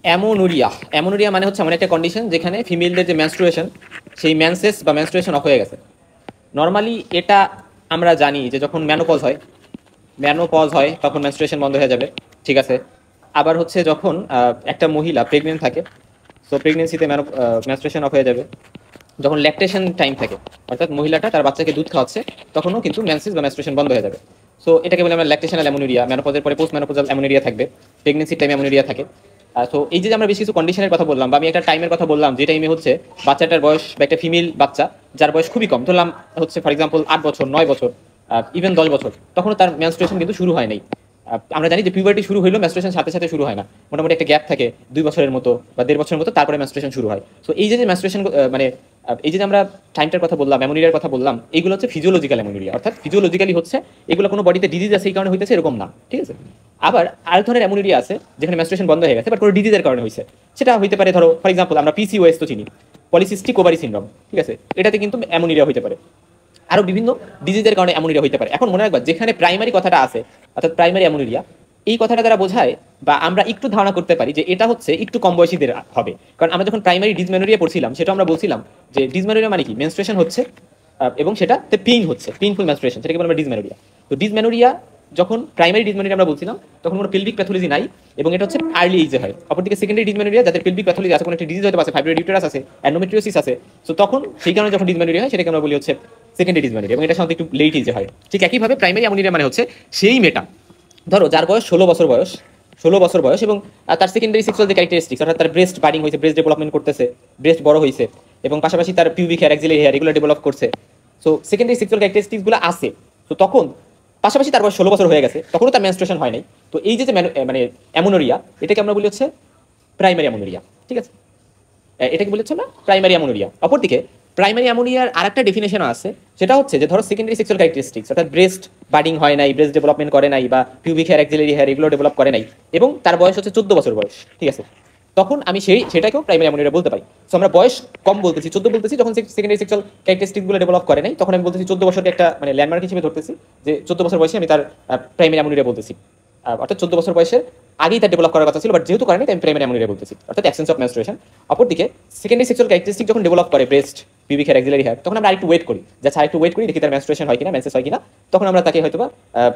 অ্যামোনুরিয়া। অ্যামোনুরিয়া মানে হচ্ছে এমন একটা কন্ডিশন যেখানে ফিমেলদের যে মেনস্ট্রুয়েশন, সেই মেন্সেস বা মেনস্ট্রুয়েশন অফ হয়ে গেছে। নর্মালি এটা আমরা জানি যে যখন ম্যানোপজ হয় তখন মেনস্ট্রুয়েশন বন্ধ হয়ে যাবে, ঠিক আছে। আবার হচ্ছে যখন একটা মহিলা প্রেগনেন্ট থাকে, সো প্রেগনেন্সিতে মেনস্ট্রুয়েশন অফ হয়ে যাবে। যখন ল্যাকটেশন টাইম থাকে, অর্থাৎ মহিলাটা তার বাচ্চাকে দুধ খাওয়াচ্ছে, তখনও কিন্তু মেন্সেস বা মেনস্ট্রুয়েশন বন্ধ হয়ে যাবে। সো এটাকে বলে আমরা ল্যাকটেশনাল অ্যামোনুরিয়া। ম্যানোপজের পরে পোস্ট ম্যানোপজাল অ্যামোনুরিয়া থাকবে, প্রেগনেন্সির টাইমে অ্যামোনুরিয়া থাকে। তো এই যে আমরা বেশ কিছু কন্ডিশনের কথা বললাম, বা আমি একটা টাইমের কথা বললাম যে টাইমে হচ্ছে বাচ্চাটার বয়স, বা একটা ফিমেল বাচ্চা যার বয়স খুবই কম, ধরলাম হচ্ছে ফর এক্সাম্পল 8 বছর, 9 বছর, ইভেন 10 বছর, তখনও তার মেনস্ট্রুয়েশন কিন্তু শুরু হয় নাই। আমরা জানি যে পিউবার্টি শুরু হইলো মেনস্ট্রুয়েশন সাথে সাথে শুরু হয় না, মোটামুটি একটা গ্যাপ থাকে 2 বছরের মতো বা 1.5 বছরের মতো, তারপরে মেনস্ট্রুয়েশন শুরু হয়। সো এই যে মেনস্ট্রুয়েশন মানে এই যে আমরা টাইমটার কথা বললাম, অ্যামোনিরিয়ার কথা বললাম, এইগুলো হচ্ছে ফিজিওলজিক্যাল অ্যামোনিরিয়া, অর্থাৎ ফিজিওলজিক্যালি হচ্ছে এগুলো কোনো বডিতে ডিজিজ আছে এই কারণে হইতেছে এরকম না, ঠিক আছে। আবার আরেক ধরনের অ্যামোনিরিয়া আছে যেখানে মেনস্ট্রুয়েশন বন্ধ হয়ে গেছে বাট কোনো ডিজিজের কারণে হয়েছে। সেটা হইতে পারে, ধরো ফর এক্সাম্পল আমরা পিসিওএস তো চিনি, পলিসিস্টিক ওভারি সিনড্রোম, ঠিক আছে, এটাতে কিন্তু অ্যামোনিরিয়া হইতে পারে। আরো বিভিন্ন ডিজিজের কারণে অ্যামোনিরিয়া হইতে পারে। এখন মনে রাখবা যেখানে প্রাইমারি কথাটা আছে, অর্থাৎ প্রাইমারি অ্যামোনিরিয়া, এই কথাটা দ্বারা বোঝায় বা আমরা একটু ধারণা করতে পারি যে এটা হচ্ছে একটু কম বয়সীদের হবে। কারণ আমরা যখন প্রাইমারি ডিসমেনোরিয়া পড়ছিলাম, সেটা আমরা বলছিলাম যে ডিসমেনোরিয়া মানে কি, মেনস্ট্রুয়েশন হচ্ছে এবং সেটাতে পেইন হচ্ছে, পেইনফুল মেনস্ট্রুয়েশন, সেটাকে বলে আমরা ডিসমেনোরিয়া। তো ডিসমেনোরিয়া যখন প্রাইমারি ডিসমেনোরিয়া আমরা বলছিলাম, তখন কোনো পেলভিক প্যাথোলজি নাই এবং এটা হচ্ছে আর্লি এজে হয়। অপরদিকে সেকেন্ডারি ডিসমেনোরিয়া, যাদের পেলভিক প্যাথোলজি আছে, কোনো একটা ডিজিজ হয়তো আছে, ফাইব্রয়েড ইউটেরাস আছে, অ্যান্ডোমেট্রিওসিস আছে, তো তখন সেই কারণে যখন ডিসমেনোরিয়া হয় সেটাকে আমরা বলি হচ্ছে সেকেন্ডারি ডিসমেনোরিয়া, এবং এটা সাধারণত একটু লেট এজে হয়। ঠিক একইভাবে প্রাইমারি অ্যামোনিরিয়া মানে হচ্ছে সেই মেয়েটা, ধরো যার বয়স 16 বছর বয়স, 16 বছর বয়স, এবং তার সেকেন্ডারি সেক্সুয়াল যে ক্যারেক্টারিস্টিক্স, অর্থাৎ তার ব্রেস্ট বার্ডিং হয়েছে, ব্রেস্ট ডেভেলপমেন্ট করতেছে, ব্রেস্ট বড় হয়েছে, এবং পাশাপাশি তার পিউবিক হেয়ার, অ্যাক্সিলারি হেয়ার এগুলো ডেভেলপ করছে। সো সেকেন্ডারি সেক্সুয়াল ক্যারেক্টারিস্টিক্সগুলো আছে। তো তখন পাশাপাশি তার বয়স 16 বছর হয়ে গেছে, তখনও তার মেনস্ট্রুয়েশন হয় নাই। তো এই যে মানে অ্যামোনোরিয়া, এটাকে আমরা বলি হচ্ছে প্রাইমারি অ্যামোনোরিয়া, ঠিক আছে। এটাকে বলি হচ্ছে আমরা প্রাইমারি অ্যামোনোরিয়া। অপরদিকে প্রাইমারি অ্যামোনিয়ার আরেকটা ডেফিনেশন আছে, সেটা হচ্ছে যে ধরো সেকেন্ডারি সেক্সুয়াল ক্যারেক্টারিস্টিক্স, অর্থাৎ ব্রেস্ট বার্ডিং হয় নাই, ব্রেস্ট ডেভেলপমেন্ট করে নাই, বা পিউবিক হেয়ার, অ্যাক্সিলারি হেয়ার এগুলো ডেভেলপ করে নাই, এবং তার বয়স হচ্ছে 14 বছর বয়স, ঠিক আছে। তখন আমি সেটাকেও প্রাইমারি অ্যামোনিয়া বলতে পারি। সো আমরা বয়স কম বলতেছি, 14 বলতেছি, যখন সেকেন্ডারি সেক্সুয়াল ক্যারেক্টারিস্টিক্সগুলো ডেভেলপ করে নাই, তখন আমি বলতেছি 14 বছরকে একটা মানে ল্যান্ডমার্ক হিসেবে ধরতেছি, যে 14 বছর বয়সে আমি তার প্রাইমারি অ্যামোনিয়া বলতেছি। অর্থাৎ 14 বছর বয়সের আগেই তার ডেভেলপ করার কথা ছিল, বাট যেহেতু করেনি তাই আমি প্রাইমারি অ্যামোনিয়া বলতেছি, অর্থাৎ অ্যাবসেন্স অফ মেনস্ট্রুয়েশন। অপরদিকে সেকেন্ডারি সেক্সুয়াল ক্যারেক্টারিস্টিক যখন ডেভেলপ করে breast, pubic hair, axillary hair, তখন আমরা আরেকটু ওয়েট করি, আচ্ছা আরেকটু ওয়েট করি, দেখি তার মেনস্ট্রুয়েশন হয় কিনা, মেন্সেস হয় কিনা, তখন আমরা তাকে হয়তো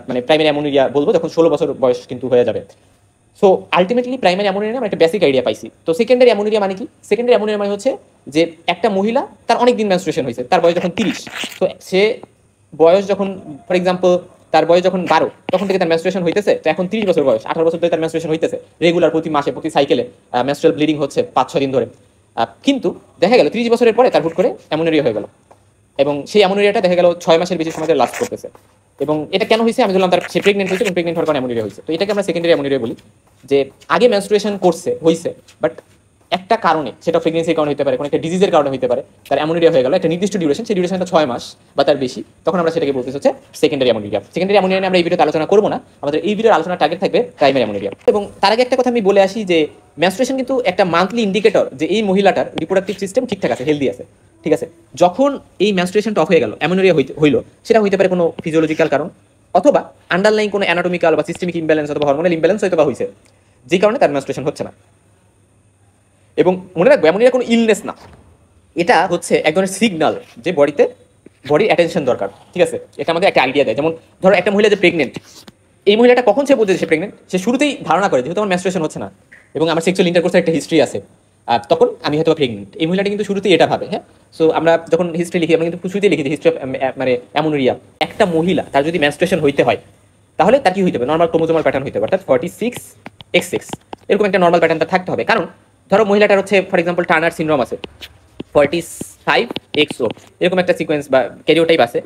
মানে প্রাইমারি অ্যামোনিয়া বলবো, যখন 16 বছর বয়স কিন্তু হয়ে যাবে। সো আলটিমেটলি প্রাইমারি অ্যামোনিয়া আমরা একটা বেসিক আইডিয়া পাইছি। তো সেকেন্ডারি অ্যামোনিয়া মানে কি? সেকেন্ডারি অ্যামোনিয়া মানে হচ্ছে যে একটা মহিলা, তার অনেক দিন মেনস্ট্রুয়েশন হয়েছে, তার বয়স যখন 30, তো সে বয়স যখন ফর এক্সাম্পল তার বয়স যখন 12, তখন থেকে তার মেনস্ট্রুয়েশন হইতেছে, তো এখন 30 বছর বয়স, 18 বছর ধরে তার মেনস্ট্রুয়েশন হইতেছে রেগুলার, প্রতি মাসে প্রতি সাইকেলে মেনস্ট্রুয়াল ব্লিডিং হচ্ছে 5-6 দিন ধরে। কিন্তু দেখা গেল 30 বছরের পরে তার হুট করে অ্যামোনিয়া হয়ে গেল, এবং সেই অ্যামোনিয়াটা দেখা গেল 6 মাসের বেশি সময় ধরে লাস্ট করতেছে। এবং এটা কেন হয়েছে? আমি বললাম তার সে প্রেগনেন্ট হয়েছে, এবং প্রেগনেন্ট হওয়ার কারণে অ্যামোনিয়া হয়েছে। তো এটাকে আমরা সেকেন্ডারি অ্যামোনিয়া বলি, যে আগে মেনস্ট্রুয়েশন করছে হয়েছে, বাট একটা কারণে, সেটা প্রেগনেন্সির কারণে হতে পারে, কোনো একটা ডিজিজের কারণে হতে পারে, তার অ্যামোনিয়া হয়ে গেল একটা নির্দিষ্ট ডিউরেশন, সেই ডিউরেশনটা 6 মাস বা তার বেশি, তখন আমরা সেটাকে বলতে হচ্ছে সেকেন্ডারি অ্যামোনিয়া। সেকেন্ডারি অ্যামোনিয়া নিয়ে আমরা এই ভিডিওতে আলোচনা করবো না, আমাদের এই ভিডিওর আলোচনার টার্গেট থাকবে প্রাইমারি অ্যামোনিয়া। এবং তার আগে একটা কথা আমি বলে আসি যে মেনস্ট্রুয়েশন কিন্তু একটা মান্থলি ইন্ডিকেটর যে এই মহিলাটার রিপ্রোডাক্টিভ সিস্টেম ঠিকঠাক আছে, হেলদি আছে, ঠিক আছে। যখন এই মেনস্ট্রুয়েশনটা অফ হয়ে গেল, অ্যামোনিয়া হইলো, সেটা হইতে পারে কোনো ফিজিওলজিক্যাল কারণ, অথবা আন্ডারলাইন কোনো অ্যানাটমিক্যাল বা সিস্টেমিক ইমব্যালেন্স অথবা হরমোনাল ইমব্যালেন্স হয়তো বা হয়েছে, যে কারণে তার মেনস্ট্রুয়েশন হচ্ছে না। এবং মনে রাখবো অ্যামোনিয়া কোনো ইলনেস না, এটা হচ্ছে এক ধরনের সিগন্যাল যে বডির অ্যাটেনশন দরকার, ঠিক আছে। এটা আমাদের একটা আইডিয়া দেয়। যেমন ধরো একটা মহিলা যে প্রেগনেন্ট, এই মহিলাটা কখন সে বোঝে সে প্রেগনেন্ট? সে শুরুতেই ধারণা করে যেহেতু আমার মেনস্ট্রুয়েশন হচ্ছে না এবং আমার সেক্সুয়াল ইন্টারকোর্সের একটা হিস্ট্রি আছে, তখন আমি হয়তো প্রেগনেন্ট। এই মহিলাটা কিন্তু শুরুতেই এটা ভাবে, হ্যাঁ। সো আমরা যখন হিস্ট্রি লিখি, আমরা কিন্তু শুরুতেই লিখি হিস্ট্রি অফ মানে অ্যামোনুরিয়া। একটা মহিলা তার যদি মেনস্ট্রুয়েশন হইতে হয়, তাহলে তার কি হইতে হবে? নর্মাল ক্রোমোজোমাল প্যাটার্ন হইতে হবে, অর্থাৎ 46x6 এরকম একটা নর্মাল প্যাটার্ন থাকতে হবে। কারণ ধরো মহিলাটার হচ্ছে ফর এক্সাম্পল টার্নার সিনড্রোম আছে, 45XO এরকম একটা সিকোয়েন্স বা ক্যারিওটাইপ আছে,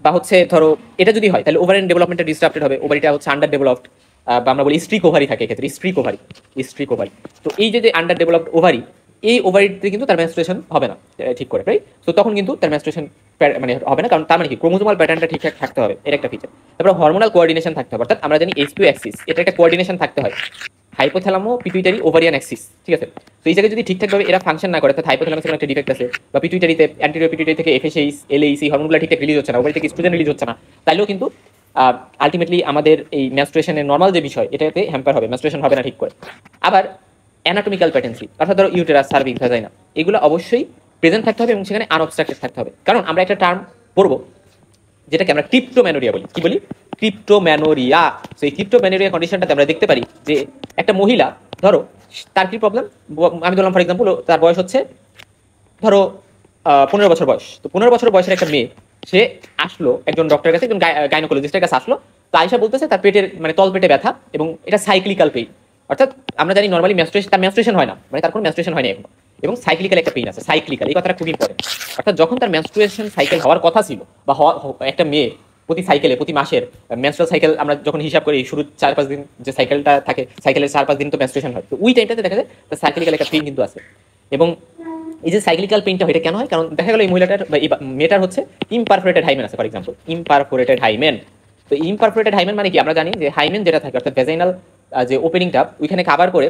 বা হচ্ছে ধরো এটা যদি হয় তাহলে ওভারিন ডেভেলপমেন্টটা ডিস্টার্বেড হবে, ওভারিটা হচ্ছে আন্ডার ডেভেলপড, বা আমরা বলি স্ট্রিক ওভারি থাকে এক্ষেত্রে, স্ট্রিক ওভারি। তো এই যে আন্ডার ডেভেলপড ওভারি, এই ওভারিতে কিন্তু তার মেনস্ট্রুয়েশন হবে না ঠিক করে, রাইট? তো তখন কিন্তু তার মেনস্ট্রুয়েশন মানে হবে না, কারণ তার মানে কি ক্রোমোজোমাল প্যাটার্নটা ঠিকঠাক থাকতে হবে, এর একটা ফিচার। তারপর হরমোনাল কোঅর্ডিনেশন থাকতে হবে, অর্থাৎ আমরা জানি HQ অ্যাক্সিস, এটা একটা কোঅর্ডিনেশন থাকতে হয়, হাইপোথ্যালামো পিটুইটারি ওভারিয়ান অ্যাক্সিস, ঠিক আছে। তো এই জায়গায় যদি ঠিকঠাকভাবে এরা ফাংশন না করে, অর্থাৎ হাইপোথ্যালামাসের একটা ডিফেক্ট আছে, বা পিটুইটারিতে অ্যান্টেরিয়র পিটুইটারি থেকে FSH LAC হরমোনগুলো ঠিকঠাক রিলিজ হচ্ছে না, ওভারি থেকে ইস্ট্রোজেন রিলিজ হচ্ছে না, তাইলেও কিন্তু আলটিমেটলি আমাদের এই মেনস্ট্রুয়েশনের নর্মাল যে বিষয় এটাতে হ্যাম্পার হবে, মেনস্ট্রুয়েশন হবে না ঠিক করে। আবার অ্যানাটমিক্যাল প্যাটেন্সি, অর্থাৎ ধরো ইউটেরাস, সার্ভিক্স, ভ্যাজাইনা, এগুলো অবশ্যই প্রেজেন্ট থাকতে হবে এবং সেখানে আনঅবস্ট্রাক্টেড থাকতে হবে। কারণ আমরা একটা টার্ম পড়বো যেটাকে আমরা ক্রিপ্টোম্যানোরিয়া বলি। কি বলি? ক্রিপ্টোম্যানোরিয়া। সেই ক্রিপ্টোম্যানোরিয়া কন্ডিশনটাতে আমরা দেখতে পারি যে একটা মহিলা, ধরো তার কি প্রবলেম, আমি ধরলাম ফর এক্সাম্পল তার বয়স হচ্ছে ধরো 15 বছর বয়স। তো 15 বছর বয়সের একটা মেয়ে, সে আসলো একজন ডক্টরের কাছে, একজন গাইনোকোলজিস্টের কাছে আসলো। তো আয়সা বলতেছে তার পেটের মানে তল পেটে ব্যথা এবং এটা সাইক্লিক্যাল পেইন। অর্থাৎ আমরা জানি নর্মালি তার মেনস্ট্রুয়েশন হয় না, মানে তার কোনো মেনস্ট্রুয়েশন হয়নি এখন, এবং সাইক্লিক্যাল একটা পেইন আছে। সাইক্লিক্যাল এই কথাটা খুব ইম্পর্টেন্ট। অর্থাৎ যখন তার মেনস্ট্রুয়েশন সাইকেল হওয়ার কথা ছিল বা একটা মেয়ে প্রতি সাইকেলে, প্রতি মাসের মেনস্ট্রুয়াল সাইকেল আমরা যখন হিসাব করি, শুরু 4-5 দিন যে সাইকেলটা থাকে, সাইকেলের 4-5 দিন তো মেনস্ট্রুয়েশন হয়। তো ওই টাইমটাতে দেখা যায় তার সাইক্লিক্যাল একটা পেইন কিন্তু আছে। এবং এই যে সাইক্লিক্যাল পেইনটা এটা কেন হয়? কারণ দেখা গেল এই মহিলাটার বা এই মেয়েটার হচ্ছে ইমপারফোরেটেড হাইমেন আছে, ফর এক্সাম্পল ইমপারফোরেটেড হাইমেন। তো ইমপারফোরেটেড হাইমেন মানে কি? আমরা জানি যে হাইমেন যেটা থাকে, অর্থাৎ ভ্যাজাইনাল যে ওপেনিংটা, ওইখানে কভার করে,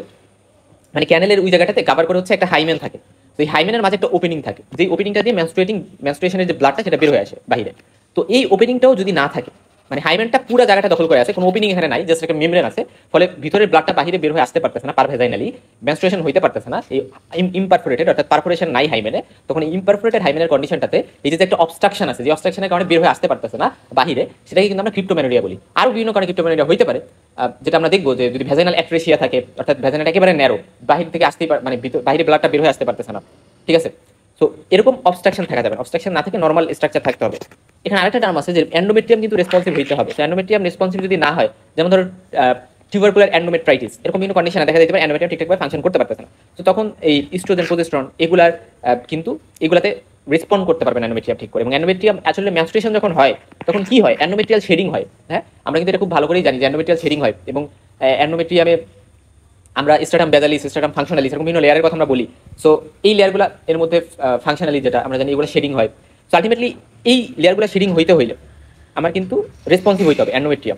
মানে ক্যানেলের ওই জায়গাটাতে কভার করে হচ্ছে একটা হাইমেন থাকে। তো এই হাইমেনের মাঝে একটা ওপেনিং থাকে, যে ওপেনিংটা দিয়ে মেনস্ট্রুয়েশনের যে ব্লাডটা সেটা বের হয়ে আসে বাইরে। তো এই ওপেনিংটাও যদি না থাকে, মানে হাইমেনটা পুরো জায়গাটা দখল করে আছে, কোনো ওপেনিং এখানে নাই, জাস্ট একটা মেমব্রেন আছে, ফলে ভিতরের ব্লাডটা বাইরে বের হয়ে আসতে পারতেছে না, পারভেজাইনালি মেনস্ট্রুয়েশন হইতে পারতেছে না, এই ইমপারফোরেটেড অর্থাৎ পারফোরেশন নাই হাইমেনে। তখন ইমপারফোরেটেড হাইমেনের কন্ডিশনটাতে এই যে একটা অবস্ট্রাকশন আছে, যে অবস্ট্রাকশনের কারণে বের হয়ে আসতে পারতেছে না বাইরে, সেটাকে কিন্তু আমরা ক্রিপ্টোম্যানোরিয়া বলি। আরও বিভিন্ন কারণে ক্রিপ্টোম্যানোরিয়া হইতে পারে, যেটা আমরা দেখবো যে যদি ভ্যাজাইনাল অ্যাট্রেসিয়া থাকে, অর্থাৎ ভ্যাজাইনাল একেবারে ন্যারো, বাহির থেকে আসতেই মানে বাইরে ব্লাডটা বের হয়ে আসতে পারতেছে না, ঠিক আছে? সো এরকম অবস্ট্রাকশন থাকা যাবে, অবস্ট্রাকশন না থেকে নর্মাল স্ট্রাকচার থাকতে হবে। এখানে আরেকটা টার্ম আছে যে এন্ডোমেট্রিয়াম কিন্তু রেসপন্সিভ হইতে হবে। তো এন্ডোমেট্রিয়াম রেসপন্সিভ যদি না হয়, যেমন ধরো টিউবারকুলার এন্ডোমেট্রাইটিস, এরকম বিভিন্ন কন্ডিশনে দেখা যেতে পারে এন্ডোমেট্রিয়াম ঠিকঠাকভাবে ফাংশন করতে পারতেছে না। তো তখন এই ইস্ট্রোজেন, প্রোজেস্টেরন এগুলার কিন্তু এগুলাতে রেসপন্ড করতে পারবে না এন্ডোমেট্রিয়াম ঠিক করে। এবং এন্ডোমেট্রিয়াম আসলে মেনস্ট্রুয়েশন যখন হয় তখন কি হয়? এন্ডোমেট্রিয়াল শেডিং হয়। হ্যাঁ, আমরা কিন্তু এটা খুব ভালো করেই জানি যে এন্ডোমেট্রিয়াল শেডিং হয়। এবং এন্ডোমেট্রিয়ামে আমরা স্ট্রাটাম বেজালিস, স্ট্রাটাম ফাংশনালিস, এরকম বিভিন্ন লেয়ারের কথা আমরা বলি। সো এই লেয়ারগুলো এর মধ্যে ফাংশনালি যেটা আমরা জানি এগুলো শেডিং হয়। সো আলটিমেটলি এই লেয়ারগুলো শেডিং হইতে হইলে আমার কিন্তু রেসপন্সিভ হইতে হবে এন্ডোমেট্রিয়াম।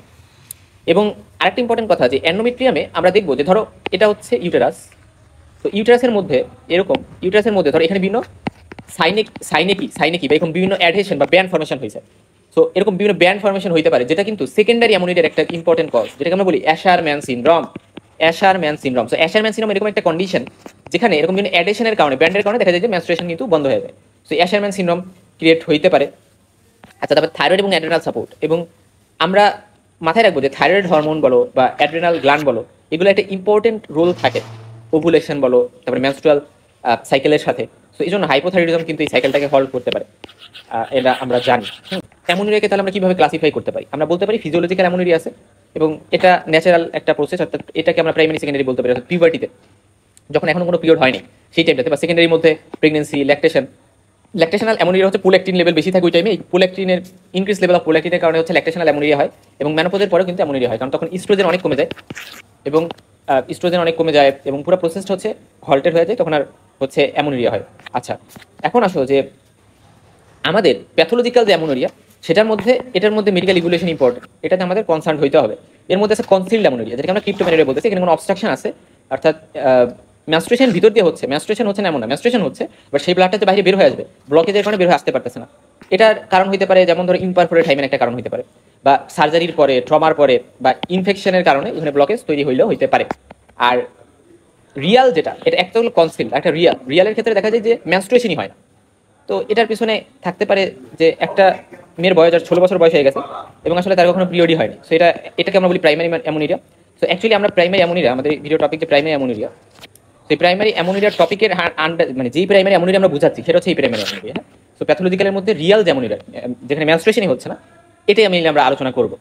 এবং আরেকটা ইম্পর্টেন্ট কথা, যে এন্ডোমেট্রিয়ামে আমরা দেখবো যে ধরো এটা হচ্ছে ইউটেরাস। তো ইউটেরাসের মধ্যে এরকম, ইউটেরাসের মধ্যে ধরো এখানে বিভিন্ন সাইনেকি বা এরকম বিভিন্ন অ্যাডহেশন বা ব্যান্ড ফর্মেশন হয়েছে। সো এরকম বিভিন্ন ব্যান্ড ফর্মেশন হইতে পারে, যেটা কিন্তু সেকেন্ডারি অ্যামোনিয়ার একটা ইম্পর্টেন্ট কজ, যেটাকে আমরা বলি অ্যাশারম্যান সিনড্রোম। অ্যাশারম্যান সিনড্রোম। সো অ্যাশারম্যান সিনড্রোম এরকম একটা কন্ডিশন যেখানে এরকম বিভিন্ন অ্যাডেশনের কারণে, ব্যান্ডের কারণে দেখা যায় যে মেনস্ট্রুয়েশন কিন্তু বন্ধ হয়ে যায়। সো অ্যাশারম্যান সিনড্রোম ক্রিয়েট হইতে পারে। আচ্ছা, তারপর থাইরয়েড এবং অ্যাড্রেনাল সাপোর্ট। এবং আমরা মাথায় রাখবো যে থাইরয়েড হরমোন বলো বা অ্যাড্রেনাল গ্ল্যান্ড বলো, এগুলো একটা ইম্পর্টেন্ট রোল থাকে ওভুলেশন বলো, তারপরে মেনস্ট্রুয়াল সাইকেলের সাথে। সো এই জন্য হাইপোথাইরয়েডিজম কিন্তু এই সাইকেলটাকে হল্ট করতে পারে, এটা আমরা জানি। অ্যামোনিয়াকে তাহলে আমরা কিভাবে ক্লাসিফাই করতে পারি? আমরা বলতে পারি ফিজিওলজিক্যাল অ্যামোনিয়া আছে এবং এটা ন্যাচারাল একটা প্রসেস, অর্থাৎ এটাকে আমরা প্রাইমারি সেকেন্ডারি বলতে পারি। অর্থাৎ পিউবার্টিতে যখন এখনো কোনো পিরিয়ড হয়নি সেই টাইমটাতে, বা সেকেন্ডারির মধ্যে প্রেগনেন্সি, ল্যাকটেশনাল অ্যামোনিয়া হচ্ছে প্রোল্যাকটিন লেভেল বেশি থাকে ওই টাইমে। এই প্রোল্যাকটিনের ইনক্রিজ লেভেল অফ প্রোল্যাকটিনের কারণে হচ্ছে ল্যাকটেশনাল অ্যামোনিয়া হয়। এবং মেনোপজের পরেও কিন্তু অ্যামোনিয়া হয়, কারণ তখন ইস্ট্রোজেন অনেক কমে যায় এবং ইস্ট্রোজেন অনেক কমে যায় এবং পুরো প্রসেসটা হচ্ছে হল্টেড হয়ে যায়, তখন আর হচ্ছে অ্যামোনিয়া হয়। আচ্ছা, এখন আসো যে আমাদের প্যাথোলজিক্যাল যে অ্যামোনিয়া, সেটার মধ্যে এটার মধ্যে মেডিকেল ইভ্যালুয়েশন ইম্পর্টেন্ট, এটাতে আমাদের কনসার্ন হইতে হবে। এর মধ্যে আছে কনসিল্ড অ্যামোনিয়া, যেটাকে আমরা ক্রিপ্টোম্যানোরিয়া বলতেছি। এখানে কোনো অবস্ট্রাকশন আছে, অর্থাৎ মেনস্ট্রুয়েশন ভিতর দিয়ে হচ্ছে, মেনস্ট্রুয়েশন হচ্ছে না এমন না, মেনস্ট্রুয়েশন হচ্ছে, বাট সেই ব্লাডটা বাইরে বের হয়ে আসবে, ব্লকেজের কারণে বের হয়ে আসতে পারতেছে না। এটার কারণ হইতে পারে যেমন ধরো ইমপারফোরেট হাইমেন একটা কারণ হইতে পারে, বা সার্জারির পরে, ট্রমার পরে, বা ইনফেকশনের কারণে এখানে ব্লকেজ তৈরি হইলেও হইতে পারে। আর রিয়াল যেটা, এটা একটা হলো কনসিল, একটা রিয়ালের ক্ষেত্রে দেখা যায় যে মেনস্ট্রুয়েশনই হয় না। তো এটার পিছনে থাকতে পারে যে একটা মেয়ের বয়স 16 বছর বয়স হয়ে গেছে এবং আসলে তার কখনো পিরিয়ডই হয়নি। সো এটাকে আমরা বলি প্রাইমারি অ্যামোনিয়া। সো অ্যাকচুয়ালি আমরা প্রাইমারি অ্যামোনিয়া, আমাদের ভিডিও টপিক যে প্রাইমারি অ্যামোনিয়া, সেই প্রাইমারি অ্যামোনিয়ার টপিকের মানে যেই প্রাইমারি অ্যামোনিয়া আমরা বুঝাচ্ছি সেটা হচ্ছে এই প্রাইমারি অ্যামোনিয়া। হ্যাঁ, সো প্যাথোলজিক্যালের মধ্যে রিয়াল যে অ্যামোনিয়া, যেখানে মেনস্ট্রুয়েশনই হচ্ছে না, এটাই আমরা আলোচনা করব।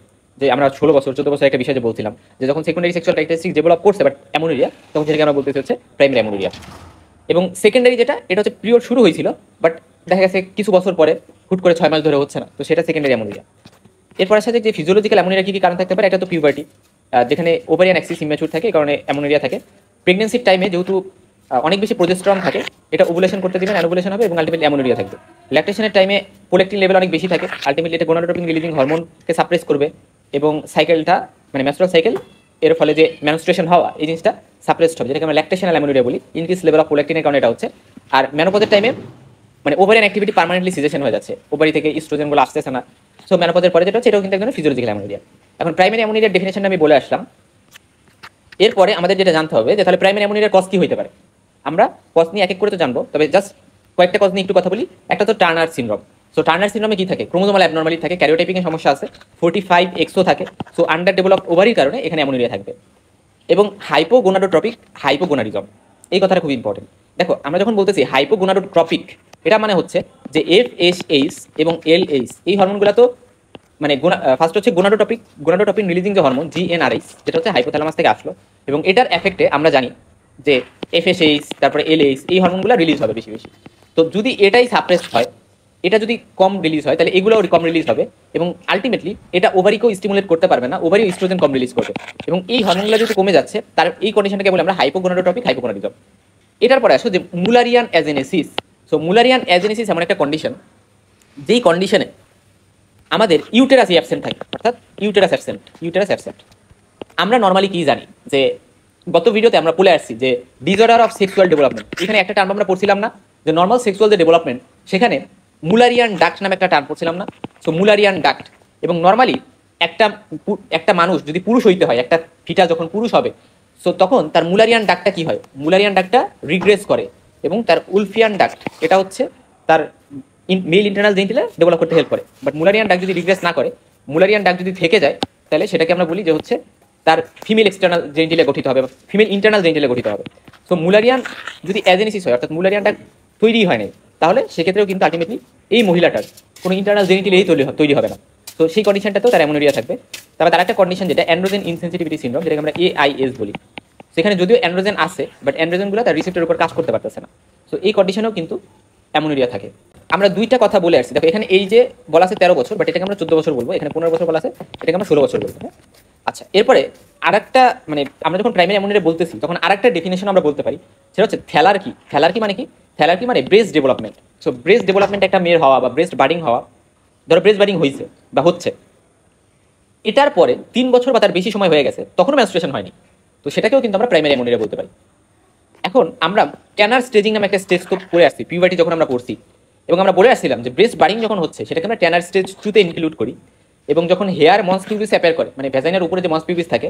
যে আমরা 16 বছর 14 বছর একটা বিষয় যে বলছিলাম, যে যখন সেকেন্ডারি সেক্সুয়াল ক্যারেক্টারিস্টিক ডেভেলপ করছে বাট অ্যামোনিয়া, তখন সেটাকে আমরা বলতেছি হচ্ছে প্রাইমারি অ্যামোনিয়া। এবং সেকেন্ডারি যেটা, এটা হচ্ছে পিরিয়ড শুরু হয়েছিল বাট দেখা গেছে কিছু বছর পরে হুট করে 6 মাস ধরে হচ্ছে না, তো সেটা সেকেন্ডারি অ্যামোনিয়া। এরপর সাথে যে ফিজিওলজিক্যাল অ্যামোনিয়ার কি কি কারণ থাকতে পারে, একটা তো পিউবার্টি, যেখানে ওভারিয়ান অ্যাক্সিস ইম্যাচুর থাকে, এই কারণে অ্যামোনিয়া থাকে। প্রেগনেন্সির টাইমে যেহেতু অনেক বেশি প্রোজেস্টেরন থাকে, এটা ওভুলেশন করতে দিবেন, অ্যানোভুলেশন হবে এবং আলটিমেটলি অ্যামোনিয়া থাকবে। ল্যাকটেশনের টাইমে প্রোল্যাকটিন লেভেল অনেক বেশি থাকে, আলটিমেটলি এটা গোনাডোট্রপিন রিলিজিং হরমোনকে সাপ্রেস করবে এবং সাইকেলটা মানে মেনস্ট্রুয়াল সাইকেল, এর ফলে যে মেনস্ট্রুয়েশন হওয়া এই জিনিসটা সাপ্রেসড হবে, যেটাকে আমরা ল্যাকটেশনাল অ্যামোনিয়া বলি। ইনক্রিজ লেভেল অফ প্রোল্যাকটিনের কারণে এটা হচ্ছে। আর মেনোপজের টাইমে মানে ওভারিয়ান অ্যাক্টিভিটি পার্মানেন্টলি সিজেশন হয়ে যাচ্ছে, ওভারি থেকে ইস্ট্রোজেনগুলো আসতেছে না। সো মেনোপজের পরে যেটা হচ্ছে, এটাও কিন্তু একজন ফিজিওলজিক্যাল অ্যামোনিয়া। এখন প্রাইমারি অ্যামোনিয়ার ডেফিনেশনটা আমি বলে আসলাম। এরপরে আমাদের যেটা জানতে হবে যে তাহলে প্রাইমারি অ্যামোনিয়ার কজ কি হতে পারে। আমরা কজ নিয়ে এক এক করে তো জানবো, তবে জাস্ট কয়েকটা কজ নিয়ে একটু কথা বলি। একটা তো টার্নার সিনড্রোম। সো টার্নার সিনড্রোমে কি থাকে, ক্রোমোজোমাল অ্যাবনরমালি থাকে, ক্যারিওটাইপিং এর সমস্যা আছে, 45X থাকে। সো আন্ডার ডেভেলপড ওভারির কারণে এখানে অ্যামোনিয়া থাকবে। এবং হাইপোগোনাডোট্রপিক, এই কথাটা খুব ইম্পর্টেন্ট। দেখো আমরা যখন বলতেছি হাইপোগোনাডোট্রপিক, এটা মানে হচ্ছে যে FSH এবং LH এই হরমোনগুলো তো মানে ফার্স্ট হচ্ছে গোনাডোট্রপিন রিলিজিং যে হরমোন GnRH, যেটা হচ্ছে হাইপোথ্যালামাস থেকে আসলো, এবং এটার এফেক্টে আমরা জানি যে FSH তারপরে LH এই হরমোনগুলো রিলিজ হবে বেশি বেশি। তো যদি এটাই সাপ্রেসড হয়, এটা যদি কম রিলিজ হয়, তাহলে এগুলোও কম রিলিজ হবে, এবং আলটিমেটলি এটা ওভারিকেও স্টিমুলেট করতে পারবে না, ওভারিও ইস্ট্রোজেন কম রিলিজ করবে, এবং এই হরমোনগুলো যদি কমে যাচ্ছে, তার এই কন্ডিশনটাকে বলে আমরা হাইপোগোনাডোট্রপিক। এটার পরে আসো যে Müllerian agenesis. So Müllerian agenesis এমন একটা কন্ডিশন, যেই কন্ডিশনে আমাদের ইউটেরাস অ্যাবসেন্ট থাকে, অর্থাৎ ইউটেরাস অ্যাবসেন্ট। আমরা নর্মালি কি জানি যে গত ভিডিওতে আমরা বলে আসছি যে ডিসঅর্ডার অফ সেক্সুয়াল ডেভেলপমেন্ট, এখানে একটা টার্ম আমরা পড়ছিলাম না যে নর্মাল সেক্সুয়াল যে ডেভেলপমেন্ট, সেখানে মুলারিয়ান ডাক্ট নামে একটা টার্ম পড়ছিলাম না। সো মুলারিয়ান ডাক্ট, এবং নর্মালি একটা মানুষ যদি পুরুষ হইতে হয়, একটা ফিটা যখন পুরুষ হবে, সো তখন তার মুলারিয়ান ডাক্টটা কি হয়, মুলারিয়ান ডাক্টটা রিগ্রেস করে, এবং তার উলফিয়ান ডাক্ট এটা হচ্ছে তার মেল ইন্টারনাল জেনিটালে ডেভেলপ করতে হেল্প করে। বাট মুলারিয়ান ডাক্ট যদি রিগ্রেস না করে, মুলারিয়ান ডাক্ট যদি থেকে যায়, তাহলে সেটাকে আমরা বলি যে হচ্ছে তার ফিমেল এক্সটার্নাল জেনিটালে গঠিত হবে, ফিমেল ইন্টারনাল জেনিটালে গঠিত হবে। সো মুলারিয়ান যদি অ্যাজেনেসিস হয়, অর্থাৎ মুলারিয়ান ডাক্ট তৈরি হয় নাই, তাহলে সেক্ষেত্রেও কিন্তু আলটিমেটলি এই মহিলাটার কোনো ইন্টারনাল জেনিটালেই তৈরি হবে না। তো সেই কন্ডিশনটাতেও তার অ্যামোনিয়া থাকবে। তারপর তার একটা কন্ডিশন যেটা অ্যান্ড্রোজেন ইনসেনসিটিভিটি সিনড্রোম, যেটাকে আমরা AIS বলি। সেখানে যদিও অ্যান্ড্রোজেন আছে, বাট অ্যান্ড্রোজেনগুলো তার রিসেপ্টরের উপর কাজ করতে পারতেছে না। সো এই কন্ডিশনেও কিন্তু অ্যামোনিয়া থাকে। আমরা দুইটা কথা বলে আসছি, দেখো এখানে এই যে বলা আছে 13 বছর, বাট এটাকে আমরা 14 বছর বলবো, এখানে 15 বছর বলা আছে, এটাকে আমরা 16 বছর বলবো। আচ্ছা, এরপরে আরেকটা মানে আমরা যখন প্রাইমারি অ্যামোনিয়া বলতেছি, তখন আরেকটা ডেফিনেশন আমরা বলতে পারি, সেটা হচ্ছে থ্যালার্কি। থ্যালার্কি মানে কি? থ্যালার্কি মানে breast development. So breast development একটা মেয়ের হওয়া বা ব্রেস্ট বার্ডিং হওয়া, ধরো ব্রেস্ট বার্ডিং হয়েছে বা হচ্ছে, এটার পরে 3 বছর বা তার বেশি সময় হয়ে গেছে, তখনও মেনস্ট্রুয়েশন হয়নি, তো সেটাকেও কিন্তু আমরা প্রাইমারি অ্যামোনিয়া বলতে পারি। এখন আমরা ট্যানার স্টেজিং নামে একটা স্টেজ তো করে আসছি পিউবার্টি যখন আমরা পড়ছি, এবং আমরা বলে আসছিলাম যে ব্রেস্ট বার্ডিং যখন হচ্ছে সেটাকে আমরা ট্যানার স্টেজ 2-তে ইনক্লুড করি, এবং যখন হেয়ার মন্স পিউবিস অ্যাপিয়ার করে, মানে ভ্যাজাইনার উপরে যে মন্স পিউবিস থাকে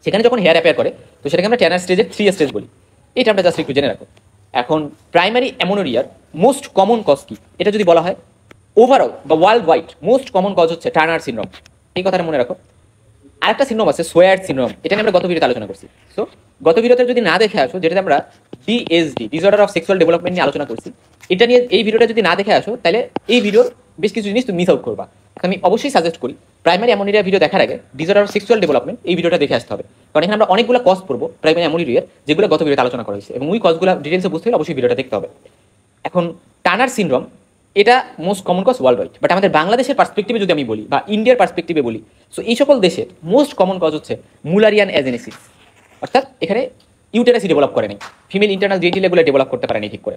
সেখানে যখন হেয়ার অ্যাপিয়ার করে, তো সেটাকে আমরা ট্যানার স্টেজের 3 স্টেজ বলি। এটা আমরা জাস্ট একটু জেনে রাখো। এখন প্রাইমারি অ্যামোনিয়ার মোস্ট কমন কজ কি, এটা যদি বলা হয় ওভারঅল বা worldwide most common cause হচ্ছে টার্নার সিনড্রোম, এই কথাটা মনে রাখো। আরেকটা সিনড্রোম আছে সোয়ার্ড সিনড্রোম, এটা নিয়ে আমরা গত ভিডিওতে আলোচনা করছি। সো গত ভিডিওতে যদি না দেখে আসো, যেটাতে আমরা DSD disorder of sexual development নিয়ে আলোচনা করছি, এটা নিয়ে এই ভিডিওটা যদি না দেখে আসো, তাহলে এই ভিডিওর বেশ কিছু জিনিস তুমি মিস আউট করবা। আমি অবশ্যই সাজেস্ট করি প্রাইমারি অ্যামোনিয়া ভিডিও দেখার আগে ডিসঅর্ডার অফ সেক্সুয়াল ডেভেলপমেন্ট এই ভিডিওটা দেখে আসতে হবে, কারণ এখানে আমরা অনেকগুলো কজ পড়বো প্রাইমারি অ্যামোনিয়ার, যেগুলো গত ভিডিওতে আলোচনা করা হয়েছে, এবং ওই কজগুলো ডিটেলসে বুঝতে হলে অবশ্যই ভিডিওটা দেখতে হবে। এখন টার্নার সিনড্রোম এটা most common cause worldwide, but আমাদের বাংলাদেশের পার্সপেক্টিভে যদি আমি বলি বা ইন্ডিয়ার পার্সপেক্টিভে বলি, সো এই সকল দেশের মোস্ট কমন কজ হচ্ছে মুলারিয়ান অ্যাজেনেসিস, অর্থাৎ এখানে ইউটেরাসই ডেভেলপ করে নাই, ফিমেল ইন্টারনাল জেনিটালগুলো ডেভেলপ করতে পারেনি ঠিক করে,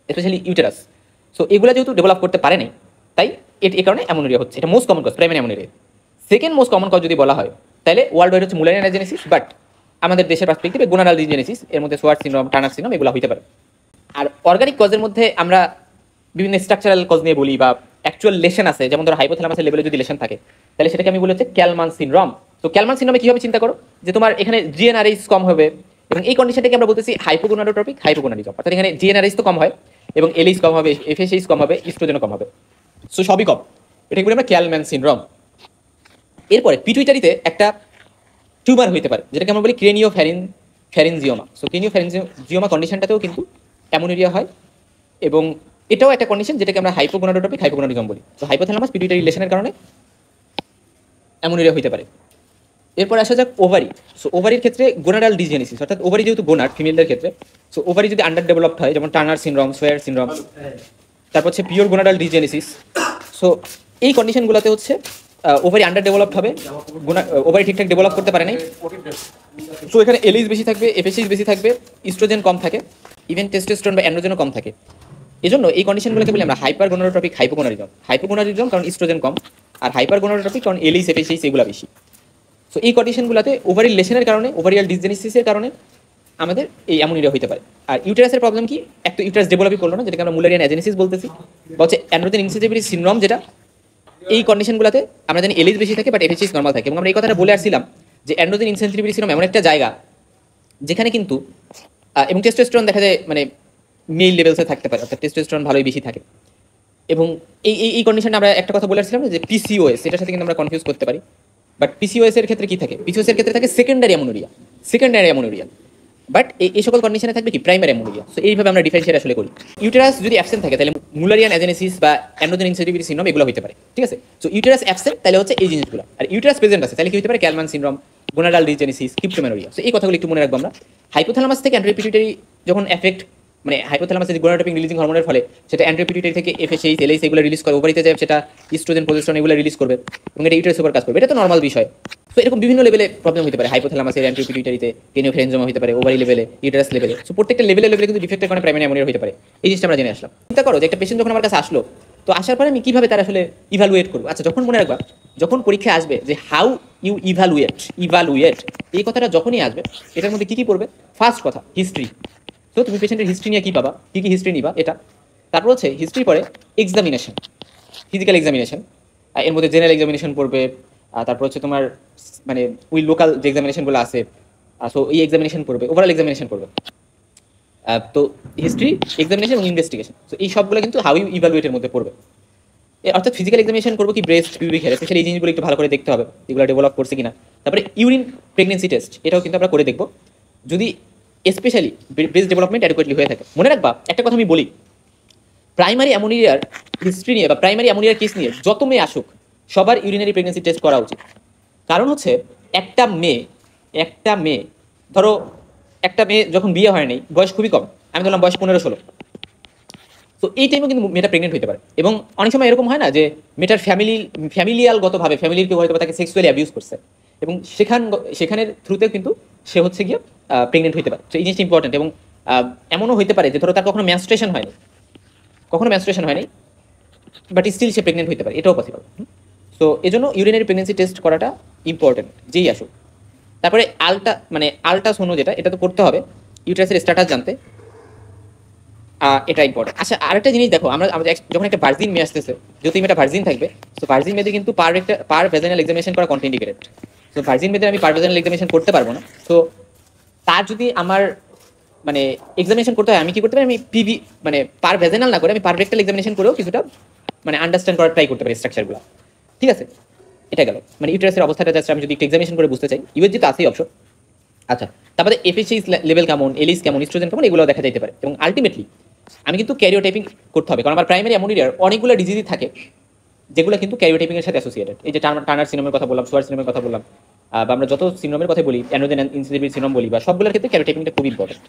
স্পেশালি ইউটেরাস। সো এগুলো যেহেতু ডেভেলপ করতে পারে নাই, তাই এই কারণে অ্যামোনিয়া হচ্ছে, এটা most common cause primary amenorrhoea. Second most common cause যদি বলা হয়, তাহলে ওয়ার্ল্ড ওয়াইড হচ্ছে মুলারিয়ান অ্যাজেনেসিস, বাট আমাদের দেশের পার্সপেক্টিভে গোনাডাল ডিজেনেসিস, এর মধ্যে সোয়ার্ড সিনড্রোম, টার্নার সিনড্রোম এগুলো হতে পারে। আর অর্গানিক কজের মধ্যে আমরা বিভিন্ন স্ট্রাকচারাল কজ নিয়ে বলি, বা অ্যাকচুয়াল লেশন আছে, যেমন ধরো হাইপোথ্যালামাসের লেভেলে যদি লেশন থাকে, তাহলে সেটাকে আমি বলি হচ্ছে ক্যালমান সিনড্রোম। তো ক্যালমান সিনড্রোমে কি হবে চিন্তা করো, যে তোমার এখানে জিএনআরএইচ কম হবে, এবং এই কন্ডিশনটাকে আমরা বলতেছি হাইপোগোনাডোট্রপিক। অর্থাৎ এখানে জিএনআরএইচ তো কম হয়, এবং এলএইচ কম হবে, এফএসএইচ কম হবে, ইস্ট্রোজেনও কম হবে, সো সবই কম, এটাকে বলি আমরা ক্যালমান সিনড্রোম। এরপরে পিটুইটারিতে একটা টিউমার হইতে পারে, যেটাকে আমরা বলি ক্রেনিওফ্যারিঞ্জিওমা। সো ক্রেনিওফ্যারিঞ্জিওমা কন্ডিশনটাতেও কিন্তু অ্যামোনিয়া হয়, এবং এটাও একটা কন্ডিশন যেটাকে আমরা হাইপোগোনাডিজম বলি। তো হাইপোথ্যালামাস পিটুইটারি রিলেশনের কারণে অ্যামোনিয়া হইতে পারে। এরপর আসা যাক ওভারি। সো ওভারির ক্ষেত্রে গোনাডাল ডিজেনেসিস, অর্থাৎ ওভারি যেহেতু গোনাড ফিমেলদের ক্ষেত্রে, সো ওভারি যদি আন্ডার ডেভেলপড হয়, যেমন টার্নার সিনড্রোম, সোয়ার সিনড্রোম, তারপর হচ্ছে পিওর গোনাডাল ডিজেনেসিস, সো এই কন্ডিশনগুলোতে হচ্ছে ওভারি আন্ডার ডেভেলপড হবে, ওভারি ঠিকঠাক ডেভেলপ করতে পারে নাই, সো এখানে এলএইচ বেশি থাকবে, এফএসএইচ বেশি থাকবে, ইস্ট্রোজেন কম থাকে, ইভেন টেস্টোস্টেরন বা অ্যান্ড্রোজেনও কম থাকে। এজন্য এই কন্ডিশনগুলোকে বলি আমরা হাইপারগোনাডোট্রপিক হাইপোগোনাডিজম, কারণ ইস্ট্রোজেন কম, আর হাইপারগোনাডোট্রপিক কারণ এলএইচ এফএসএইচ এগুলো বেশি। সো এই কন্ডিশনগুলোতে ওভারিয়াল লেশনের কারণে, ওভারিয়াল ডিসজেনেসিসের কারণে আমাদের এই অ্যামোনিয়া হতে পারে। আর ইউটেরাসের প্রবলেম কি, একটা ইউটেরাস ডেভেলপই করলো না, যেটাকে আমরা মুলারিয়ান অ্যাজেনেসিস বলতেছি, বা হচ্ছে অ্যান্ড্রোজেন ইনসেনসিটিভিটি সিনড্রোম, যেটা এই কন্ডিশনগুলোতে আমরা জানি এলএইচ বেশি থাকে বাট এফএসএইচ নর্মাল থাকে। এবং আমরা এই কথাটা বলে আসছিলাম যে অ্যান্ড্রোজেন ইনসেনসিটিভিটি সিনড্রোম এমন একটা জায়গা যেখানে কিন্তু এবং টেস্টোস্টেরন দেখা যায় মানে মেল লেভেলসে থাকতে পারে, অর্থাৎ টেস্টোস্টেরন ভালোই বেশি থাকে। এবং এই কন্ডিশনে আমরা একটা কথা বলেছিলাম যে পিসিওএস, এটার সাথে কিন্তু আমরা কনফিউজ করতে পারি। বাট পিসিওএস এর ক্ষেত্রে কি থাকে? পিসিওএস এর ক্ষেত্রে থাকে সেকেন্ডারি অ্যামোনোরিয়া। বাট এই সকল কন্ডিশনে থাকবে কি প্রাইমারি অ্যামোনোরিয়া। সো এইভাবে আমরা ডিফারেন্সিয়েট আসলে করি। ইউটেরাস যদি অ্যাবসেন্ট থাকে তাহলে মুলারিয়ান অ্যাজেনেসিস বা অ্যান্ড্রোজেন ইনসেনসিটিভিটি সিনড্রোম এগুলো হতে পারে, ঠিক আছে। সো ইউটেরাস অ্যাবসেন্ট তাহলে হচ্ছে এই জিনিসগুলো, আর ইউটেরাস প্রেজেন্ট আছে তাহলে কি হতে পারে? ক্যালমান সিনড্রোম, গোনাডাল ডিজেনেসিস, ক্রিপ্টোমেনোরিয়া। সো এই কথাগুলো একটু মনে রাখবো আমরা। হাইপোথ্যালামাস থেকে অ্যান্টেরিয়র পিটুইটারি যখন এফেক্ট, মানে হাইপোথ্যালামাসের গোনাডোট্রপিন রিলিজিং হরমোনের ফলে সেটা অ্যান্টেরিয়র পিটুইটারি থেকে এফএসএইচ, এলএইচ এগুলো রিলিজ করে, ওভারিতে যায় সেটা ইস্ট্রোজেন, প্রোজেস্টেরন এগুলো রিলিজ করবে এবং এটা ইউটেরাসের উপর কাজ করবে। এটা তো নর্মাল বিষয়। তো এরকম বিভিন্ন লেভেলে প্রবলেম হতে পারে হাইপোথ্যালামাসের, অ্যান্টেরিয়র পিটুইটারিতে, ক্রেনিওফ্যারেঞ্জিওমা হতে পারে, ওভারি লেভেলে, ইউটেরাস লেভেলে। সো প্রত্যেকটা লেভেলে কিন্তু ডিফেক্টের কারণে প্রাইমারি অ্যামোনিয়া হতে পারে। এই জিনিসটা আমরা জেনে আসলাম। চিন্তা করো যে একটা পেশেন্ট যখন আমার কাছে আসলো, তো আসার পরে আমি কিভাবে তার আসলে ইভালুয়েট করবো? আচ্ছা, যখন মনে রাখবা, যখন পরীক্ষা আসবে যে হাউ ইউ ইভালুয়েট এই কথাটা যখনই আসবে, এটার মধ্যে কি পড়বে? ফার্স্ট কথা হিস্ট্রি। তো তুমি পেশেন্টের হিস্ট্রি নিয়ে কি পাবা, কি হিস্ট্রি নিবা এটা। তারপর হচ্ছে হিস্ট্রি পরে এক্সামিনেশন, ফিজিক্যাল এক্সামিনেশন, এর মধ্যে জেনারেল এক্সামিনেশন পড়বে। তারপর হচ্ছে তোমার মানে ওই লোকাল যে এক্সামিনেশনগুলো আছে, সো এই এক্সামিনেশন পড়বে, ওভারঅল এক্সামিনেশন পড়বে। তো হিস্ট্রি, এক্সামিনেশন এবং ইনভেস্টিগেশন, সো এই সবগুলো কিন্তু হাউ ইউ ইভালুয়েটের মধ্যে পড়বে। অর্থাৎ ফিজিক্যাল এক্সামিনেশন করবো কি ব্রেস্ট, পিউবিক হেয়ার, স্পেশালি এই জিনিসগুলো একটু ভালো করে দেখতে হবে, এগুলো ডেভেলপ করছে কিনা। তারপরে ইউরিন প্রেগনেন্সি টেস্ট, এটাও কিন্তু আমরা করে দেখবো যদি স্পেশালি ব্রেস্ট ডেভেলপমেন্ট অ্যাডুকুয়েটলি হয়ে থাকে। মনে রাখবা একটা কথা আমি বলি, প্রাইমারি অ্যামোনিয়ার হিস্ট্রি নিয়ে বা প্রাইমারি অ্যামোনিয়ার কেস নিয়ে যত মেয়ে আসুক সবার ইউরিনারি প্রেগনেন্সি টেস্ট করা উচিত। কারণ হচ্ছে একটা মেয়ে ধরো একটা মেয়ে যখন বিয়ে হয় নাই, বয়স খুবই কম, আমি ধরলাম বয়স 15-16, তো এই টাইমে কিন্তু মেয়েটা প্রেগনেন্ট হতে পারে। এবং অনেক সময় এরকম হয় না যে মেয়েটার ফ্যামিলিয়ালগতভাবে ফ্যামিলির কেউ হয়তো তাকে সেক্সুয়ালি অ্যাবিউজ করছে এবং সেখানের থ্রুতে কিন্তু সে হচ্ছে গিয়ে প্রেগনেন্ট হতে পারে। তো এই জিনিসটা ইম্পর্টেন্ট। এবং এমনও হতে পারে যে ধরো তার কখনো মেনস্ট্রুয়েশন হয়নি, বাট স্টিল সে প্রেগনেন্ট হতে পারে, এটাও পসিবল। তো এই জন্য ইউরিনারি প্রেগনেন্সি টেস্ট করাটা ইম্পর্টেন্ট যেই আসুক। তারপরে আলট্রাসোনো যেটা, এটা তো করতে হবে ইউটেরাসের স্ট্যাটাস জানতে, এটা ইম্পর্টেন্ট। আচ্ছা, আরেকটা জিনিস দেখো, আমরা যখন একটা ভার্জিন মেয়ে আসতেছে, যদি মেয়েটা ভার্জিন থাকবে, তো ভার্জিন মেয়েদের কিন্তু পার ভেজাইনাল এক্সামিনেশন করা কন্ট্রাইন্ডিকেটেড। তো ভার্জিন মেয়েদের আমি পার ভেজাইনাল এক্সামিনেশন করতে পারবো না। তো তার যদি আমার মানে এক্সামিনেশন করতে হয়, আমি কি করতে পারি? আমি পিভি মানে পার ভেজাইনাল না করে আমি পার রেক্টাল এক্সামিনেশন করেও কিছুটা মানে আন্ডারস্ট্যান্ড করার ট্রাই করতে পারি স্ট্রাকচারগুলো, ঠিক আছে। এটা গেল মানে ইউটেরাসের অবস্থাটা জাস্ট আমি যদি একটু এক্সামিনেশন করে বুঝতে চাই, ইউএসজি তো আছেই অপশন। আচ্ছা, তারপরে এফএসএইচ লেভেল কেমন, এলিস কেমন, ইস্ট্রোজেন কেমন, এগুলো দেখা যেতে পারে। এবং আলটিমেটলি আমি কিন্তু ক্যারিওটাইপিং করতে হবে, কারণ আমার প্রাইমারি অ্যামোনিয়ার অনেকগুলো ডিজিজই থাকে যেগুলো কিন্তু ক্যারিওটাইপিং এর সাথে অ্যাসোসিয়েটেড। এই যে টার্নার সিনড্রোমের কথা বললাম, শোয়ার সিনড্রোমের কথা বললাম, বা আমরা যত সিনড্রোমের কথা বলি, অ্যান্ড্রোজেন ইনসেনসিটিভিটি সিনড্রোম বলি, বা সবগুলোর ক্ষেত্রে ক্যারিওটাইপিংটা খুব ইম্পর্টেন্ট।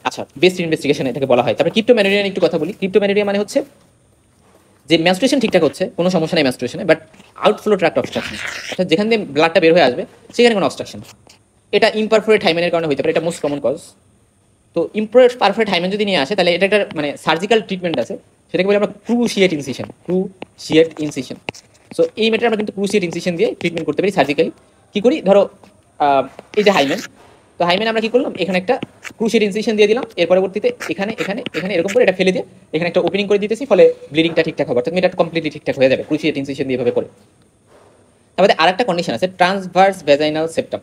আচ্ছা, বেস্ট ইনভেস্টিগেশন এটাকে বলা হয়। তারপরে ক্রিপ্টোমেনোরিয়া নিয়ে একটু কথা বলি। ক্রিপ্টোমেনোরিয়া মানে হচ্ছে যে ম্যানস্ট্রুয়েশন ঠিকঠাক হচ্ছে, কোনো সমস্যা নেই ম্যানস্ট্রুয়েশনে, বাট আউটফ্লো ট্র্যাক্ট অবস্ট্রাকশন, অর্থাৎ যেখান দিয়ে ব্লাডটা বের হয়ে আসবে সেখানে কোনো অবস্ট্রাকশন। এটা ইমপারফোরেট হাইমেনের কারণে হতে পারে, এটা মোস্ট কমন কজ। তো ইমপারফেক্ট হাইমেন যদি নিয়ে আসে তাহলে এটা একটা মানে সার্জিক্যাল ট্রিটমেন্ট আছে, সেটাকে বলি আমরা ক্রুশিয়েট ইনসিশন। সো এই মেটার আমরা কিন্তু ক্রুশিয়েট ইনসিশন দিয়ে ট্রিটমেন্ট করতে পারি সার্জিক্যালি। কি করি? ধরো এই যে হাইমেন, তো হাইমেন আমরা কি করলাম, এখানে একটা ক্রুশিয়েট ইনসিশন দিয়ে দিলাম, এর পরবর্তীতে এখানে এরকম করে এটা ফেলে দিয়ে এখানে একটা ওপেনিং করে দিতেছি, ফলে ব্লিডিংটা ঠিকঠাক হবে, অর্থাৎ এটা কমপ্লিটলি ঠিকঠাক হয়ে যাবে ক্রুশিয়েট ইনসিশন দিয়ে এভাবে করে। তারপরে আরেকটা কন্ডিশন আছে ট্রান্সভার্স ভ্যাজাইনাল সেপ্টাম।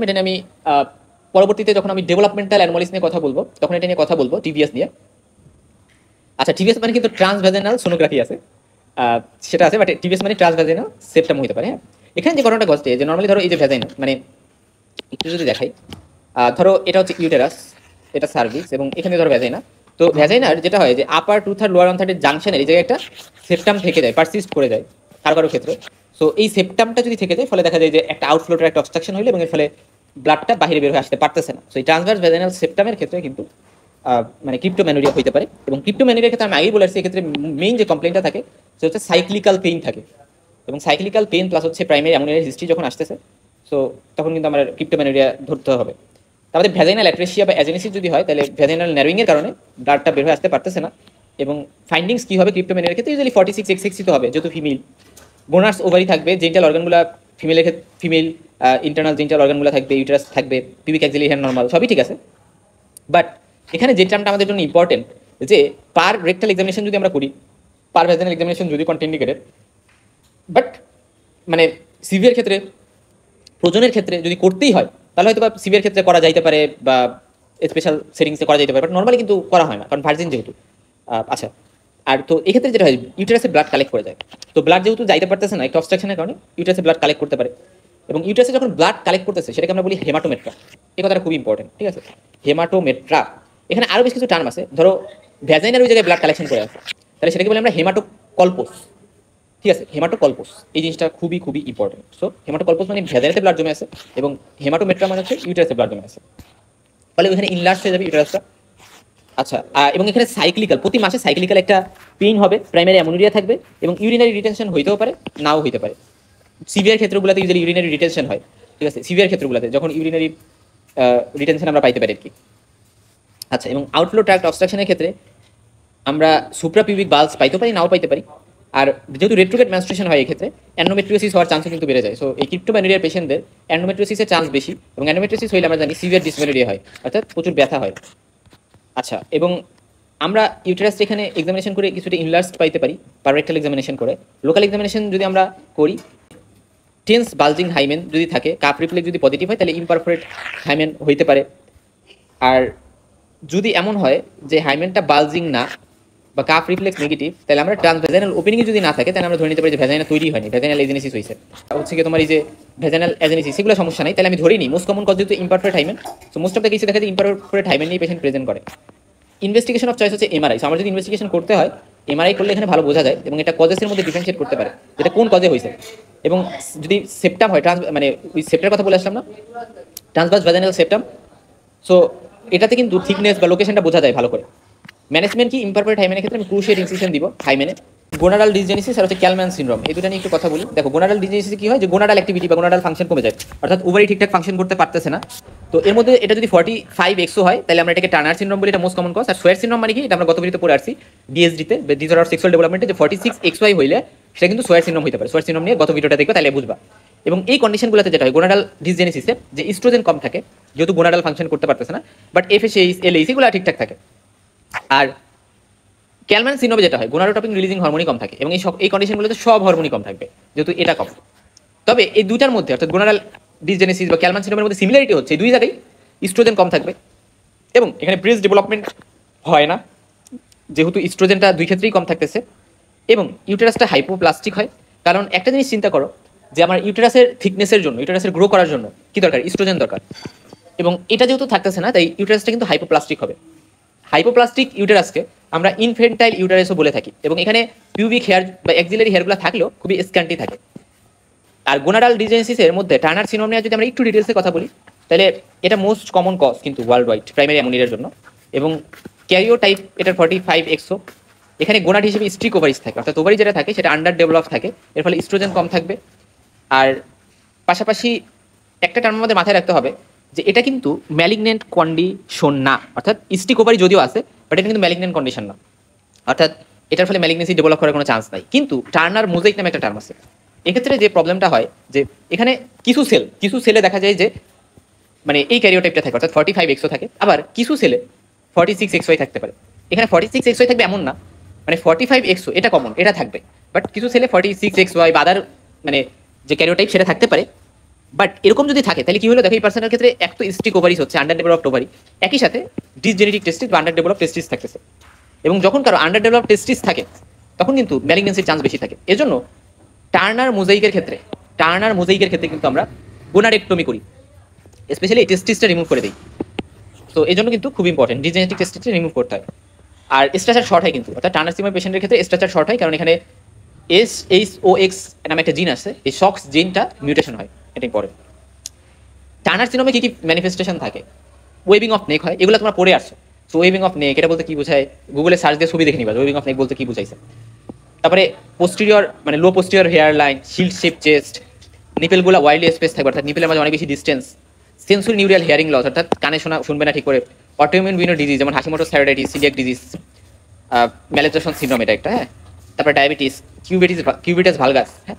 এটা নিয়ে আমি পরবর্তীতে যখন আমি ডেভেলপমেন্টাল অ্যানোমালিস নিয়ে কথা বলবো তখন এটা নিয়ে কথা বলবো, টিভিএস নিয়ে। আচ্ছা, টিভিএস মানে কিন্তু ট্রান্সভ্যাজাইনাল সোনোগ্রাফি আছে, সেটা আছে, বাট টিভিএস মানে ট্রান্সভ্যাজাইনাল সেপ্টাম হতে পারে। হ্যাঁ, এখানে যে ঘটনাটা ঘটে যে নর্মালি ধরো এই যে ভ্যাজাইনা মানে একটু যদি দেখাই, ধরো এটা হচ্ছে ইউটেরাস, এটা সার্ভিক্স, এবং এখানে ধরো ভ্যাজাইনা। তো ভ্যাজাইনার যেটা হয় যে আপার টু থার্ড লোয়ার ওয়ান থার্ডের জাংশনের এই জায়গায় একটা সেপ্টাম থেকে যায়, পারসিস্ট করে যায় কারো ক্ষেত্রে। সো এই সেপ্টামটা যদি থেকে যায় ফলে দেখা যায় যে একটা আউটফ্লোটার একটা অবস্ট্রাকশন হইলো এবং এর ফলে ব্লাডটা বাইরে বের হয়ে আসতে পারতেছে না। সো এই ট্রান্সভার্স ভ্যাজাইনাল সেপ্টামের ক্ষেত্রে কিন্তু মানে ক্রিপ্টোমেনোরিয়া হতে পারে। এবং ক্রিপ্টোমেনোরিয়ার ক্ষেত্রে আমি আগেই বলে আসছি, এক্ষেত্রে মেইন যে কমপ্লেনটা থাকে সেটা হচ্ছে সাইক্লিক্যাল পেইন থাকে, এবং সাইক্লিক্যাল পেইন প্লাস হচ্ছে প্রাইমারি অ্যামোনিয়ার হিস্ট্রি যখন আসতেছে, সো তখন কিন্তু আমার ক্রিপ্টোমেনোরিয়া ধরতে হবে। তারপরে ভ্যাজাইনাল অ্যাট্রেসিয়া বা অ্যাজেনেসিস যদি হয় তাহলে ভ্যাজাইনাল ন্যারোয়িংয়ের কারণে ব্লাডটা বের হয়ে আসতে পারতেছে না। এবং ফাইন্ডিংস কী হবে ক্রিপ্টোমেনোরিয়ার ক্ষেত্রে? ইউজুয়ালি 46 তো হবে, যেহেতু ফিমেল গোনার্স ওভারি থাকবে, জেন্টাল অর্গানগুলো ফিমেলের ক্ষেত্রে ফিমেল, ইন্টারনাল জেন্টাল অর্গানগুলো থাকবে, ইউটারাস থাকবে, পিউবিক অ্যাক্সিলারি হ্যান্ড নর্মাল, সবই ঠিক আছে। বাট এখানে যে টার্মটা আমাদের জন্য ইম্পর্টেন্ট, যে পার রেক্টাল এক্সামিনেশন যদি আমরা করি, পার ভ্যাজাইনাল এক্সামিনেশন যদি কন্ট্রাইন্ডিকেটেড, বাট মানে সিভিয়ার ক্ষেত্রে, প্রয়োজনের ক্ষেত্রে যদি করতেই হয় তাহলে হয়তো বা সিভিয়ার ক্ষেত্রে করা যাইতে পারে বা স্পেশাল সেটিংসে করা যেতে পারে, বাট নর্মালি কিন্তু করা হয় না, কারণ ভার্জিন যেহেতু। আচ্ছা, আর তো এক্ষেত্রে যেটা হয় ইউটেরাসে ব্লাড কালেক্ট করে যায়, তো ব্লাড যেহেতু যাইতে পারতেছে না একটা অবস্ট্রাকশনের কারণে ইউটেরাসে ব্লাড কালেক্ট করতে পারে, এবং ইউটেরাসে যখন ব্লাড কালেক্ট করতেছে সেটাকে আমরা বলি হেমাটোমেট্রা। এই কথাটা খুব ইম্পর্টেন্ট, ঠিক আছে? হেমাটোমেট্রা। এখানে আরও বেশ কিছু টার্ম আছে, ধরো ভ্যাজাইনার ওই জায়গায় ব্লাড কালেকশন করে আছে, তাহলে সেটাকে বলি আমরা হেমাটোকল্পোস, ঠিক আছে? হেমাটোকল্পোস এই জিনিসটা খুবই খুবই ইম্পর্টেন্ট। সো হেমাটোকল্পোস মানে ভ্যাজাইনাতে ব্লাড জমে আছে, এবং হেমাটোমেট্রা মানে হচ্ছে ইউটেরাসে ব্লাড জমে আছে, ফলে ওখানে ইনলার্জ হয়ে যাবে ইউটেরাসটা। আচ্ছা, এবং এখানে সাইক্লিক্যাল, প্রতি মাসে সাইক্লিক্যাল একটা পেইন হবে, প্রাইমারি অ্যামোনিয়া থাকবে, এবং ইউরিনারি রিটেনশন হইতেও পারে, নাও হইতে পারে। সিভিয়ার ক্ষেত্রগুলোতে ইউজুয়ালি ইউরিনারি রিটেনশন হয়, ঠিক আছে? সিভিয়ার ক্ষেত্রগুলোতে যখন ইউরিনারি রিটেনশন আমরা পাইতে পারি আর কি। আচ্ছা, এবং আউটফ্লো ট্র্যাক্ট অবস্ট্রাকশনের ক্ষেত্রে আমরা সুপ্রাপিউবিক বাল্বস পাইতে পারি, নাও পাইতে পারি। আর যেহেতু রেট্রোগেট মেনস্ট্রুয়েশন হয় এক্ষেত্রে অ্যান্ডোমেট্রিওসিস হওয়ার চান্সও কিন্তু বেড়ে যায়। সো এই ক্রিপ্টোম্যানুরিয়ার পেশেন্টদের অ্যান্ডোমেট্রিওসিসের চান্স বেশি, এবং অ্যান্ডোমেট্রিওসিস হইলে আমরা জানি সিভিয়ার ডিসমেনোরিয়া হয়, অর্থাৎ প্রচুর ব্যথা হয়। আচ্ছা, এবং আমরা ইউটেরাসটা এখানে এক্সামিনেশন করে কিছুটা ইনলার্জড পাইতে পারি পাররেক্টাল এক্সামিনেশন করে। লোকাল এক্সামিনেশন যদি আমরা করি, টেন্স বালজিং হাইমেন যদি থাকে, কাপ রিফ্লেক্স যদি পজিটিভ হয় তাহলে ইমপারফোরেট হাইমেন হইতে পারে। আর যদি এমন হয় যে হাইমেনটা বালজিং না বা কাপ রিফ্লেক্স নেগেটিভ, তাহলে আমরা ট্রান্সভেজাইনাল ওপেনিং যদি না থাকে তাহলে আমরা ধরে নিতে পারি যে ভ্যাজাইনা তৈরি হয়নি, ভ্যাজাইনাল এজেনেসিস হয়েছে। হচ্ছে কি তোমার এই যে ভ্যাজাইনাল এজেনেসিস, সেগুলো সমস্যা নাই, তাহলে আমি ধরেই নিই মোস্ট কমন কজ যেহেতু imperfect hymen. So most of the কেসে দেখা যায় ইমপারফেক্ট হাইমেন নিয়ে পেশেন্ট প্রেজেন্ট করে। ইনভেস্টিগেশন অফ চয়েস হচ্ছে এমআরআই। সো আমার যদি ইনভেস্টিগেশন করতে হয়, এমআরআই করলে এখানে ভালো বোঝা যায়, এবং এটা কজেসের মধ্যে ডিফারেন্সিয়েট করতে পারে যেটা কোন কজে হয়েছে। এবং যদি সেপ্টাম হয়, মানে ওই সেপ্টার কথা বলে আসলাম না, ট্রান্সভার্স ভ্যাজাইনাল সেপ্টাম, সো এটাতে কিন্তু থিকনেস বা লোকেশনটা বোঝা যায় ভালো করে। ম্যানেজমেন্ট কি ইমপারফেক্ট হাইমেনের ক্ষেত্রে আমি ক্রুশিয়েট ইনসিশন দিব হাইমেনে। গোনাডাল ডিসজেনেসিস আর হচ্ছে ক্যালম্যান সিনড্রোম, এই দুটো নিয়ে একটু কথা বলি। দেখো, গোনাডাল ডিসজেনেসিস কি হয়, যে গোনাডাল অ্যাক্টিভিটি বা গোনাডাল ফাংশন কমে যায়, অর্থাৎ ওভারি ঠিকঠাক ফাংশন করতে পারতেছে না। তো এর মধ্যে এটা যদি 45XO হয় তাহলে আমরা এটাকে টার্নার সিনড্রোম বলি, এটা মোস্ট কমন কজ। আর সোয়ার সিনড্রোম মানে কি, এটা আমরা গত ভিডিওতে পড়ে আসছি ডিএসডিতে, ডিসঅর্ডার অফ সেক্সুয়াল ডেভেলপমেন্টে, যে 46XY হইলে সেটা কিন্তু সোয়ার সিনড্রোম হতে পারে। সোয়ার সিনড্রোম নিয়ে গত ভিডিওটা দেখবে, তাহলে বুঝবা। এবং এই কন্ডিশনগুলোতে যেটা হয় গোনাডাল ডিসজেনেসিসে, যে ইস্ট্রোজেন কম থাকে যেহেতু গোনাডাল ফাংশন করতে পারতেছে না, বাট এফএসএইচ এলএইচ এগুলো ঠিকঠাক থাকে। আর ক্যালম্যান সিনড্রোমে যেটা হয় গোনাডোট্রপিন রিলিজিং হরমোনই কম থাকে, এবং এই কন্ডিশনগুলোতে সব হরমোনই কম থাকবে যেহেতু এটা কম। তবে এই দুইটার মধ্যে, অর্থাৎ গোনাডাল ডিসজেনেসিস বা ক্যালম্যান সিনড্রোমের মধ্যে সিমিলারিটি হচ্ছে এই দুই জায়গায় ইস্ট্রোজেন কম থাকবে, এবং এখানে ব্রেস্ট ডেভেলপমেন্ট হয় না যেহেতু ইস্ট্রোজেনটা দুই ক্ষেত্রেই কম থাকতেছে, এবং ইউটেরাসটা হাইপোপ্লাস্টিক হয়। কারণ একটা জিনিস চিন্তা করো, যে আমার ইউটেরাসের থিকনেসের জন্য, ইউটেরাসের গ্রো করার জন্য কি দরকার, ইস্ট্রোজেন দরকার, এবং এটা যেহেতু থাকতেছে না তাই ইউটেরাসটা কিন্তু হাইপোপ্লাস্টিক হবে। হাইপোপ্লাস্টিক ইউটেরাসকে আমরা ইনফেন্টাইল ইউটেরাসও বলে থাকি, এবং এখানে পিউবিক হেয়ার বা এক্সিলারি হেয়ারগুলো থাকলেও খুবই স্ক্যান্টি থাকে। আর গোনাডাল ডিসজেনেসিসের মধ্যে টার্নার সিনড্রোম নিয়ে যদি আমরা একটু ডিটেলসে কথা বলি, তাহলে এটা মোস্ট কমন কজ কিন্তু ওয়ার্ল্ড ওয়াইড প্রাইমারি অ্যামোনিয়ার জন্য, এবং ক্যারিও টাইপ এটার 45XO। এখানে গোনাড হিসেবে স্ট্রিক ওভারিজ থাকে, অর্থাৎ ওভারি যেটা থাকে সেটা আন্ডার ডেভেলপ থাকে, এর ফলে ইস্ট্রোজেন কম থাকবে। আর পাশাপাশি একটা টার্ম আমাদের মাথায় রাখতে হবে যে এটা কিন্তু ম্যালিগনেন্ট কন্ডিশন না, অর্থাৎ স্ট্রিক ওভারি যদিও আছে বাট এটা কিন্তু ম্যালিগনেন্ট কন্ডিশন না, অর্থাৎ এটার ফলে ম্যালিগনেন্সি ডেভেলপ করার কোনো চান্স নাই। কিন্তু টার্নার মোজাইক নামে একটা টার্ম আছে, এক্ষেত্রে যে প্রবলেমটা হয় যে এখানে কিছু সেলে দেখা যায় যে মানে এই ক্যারিওটাইপটা থাকে, অর্থাৎ 45XO থাকে, আবার কিছু সেলে 46XY থাকতে পারে। এখানে 46XY থাকবে এমন না, মানে 45XO এটা কমন, এটা থাকবে, বাট কিছু সেলে 46XY বা আদার মানে যে ক্যারিওটাইপ সেটা থাকতে পারে। বাট এরকম যদি থাকে তাহলে কি হলো, দেখো এই পার্সনের ক্ষেত্রে এক তো স্ট্রিক ওভারিস হচ্ছে, আন্ডার ডেভেলপড ওভারি, একই সাথে ডিসজেনেটিক টেস্টিস বা আন্ডার ডেভেলপড টেস্টিস থাকতেছে, এবং যখন কারো আন্ডার ডেভেলপড টেস্টিস থাকে তখন কিন্তু ম্যালিগনেন্সির চান্স বেশি থাকে। এজন্য টার্নার মোজাইকের ক্ষেত্রে কিন্তু আমরা গোনাডেক্টমি করি, স্পেশালি এই টেস্টিসটা রিমুভ করে দিই। তো এই জন্য কিন্তু খুব ইম্পর্টেন্ট ডিজেনেটিক টেস্টিসটা রিমুভ করতে হয়। আর স্ট্রাকচার শর্ট হয় কিন্তু, অর্থাৎ টার্নার সিনেমার পেশেন্টের ক্ষেত্রে স্ট্রাকচার শর্ট হয়, কারণ এখানে SHOX নামে একটা জিন আছে, এই শক্স জিনটা মিউটেশন হয়, এটা ইম্পর্টেন্ট। টার্নার সিনোমে কি কি ম্যানিফেস্টেশন থাকে, ওয়েভিং অফ নেক হয়, এগুলো তোমরা পড়ে আসছো। সো ওয়েভিং অফ নেক এটা বলতে কি বোঝায়, গুগলে সার্চ দিয়ে ছবি দেখে নিবা ওয়েভিং অফ নেক বলতে কি বুঝাইছে। তারপরে পোস্টেরিয়র মানে low posterior hair line, shield shape chest, নিপেলগুলো ওয়াইডলি স্পেস থাকবে, অর্থাৎ নিপেলের মাঝে অনেক বেশি distance, sensory neural hearing loss, অর্থাৎ কানে শুনবে না ঠিক করে, অটোইমিউন ভিনো ডিজিজ যেমন হাসিমোটোস থাইরয়েডাইটিস, সিলিয়াক ডিজিজ, ম্যালেজেশন সিনড্রোম এটা একটা, হ্যাঁ। তারপরে ডায়াবেটিস, কিউবিটাস ভালগাস, হ্যাঁ,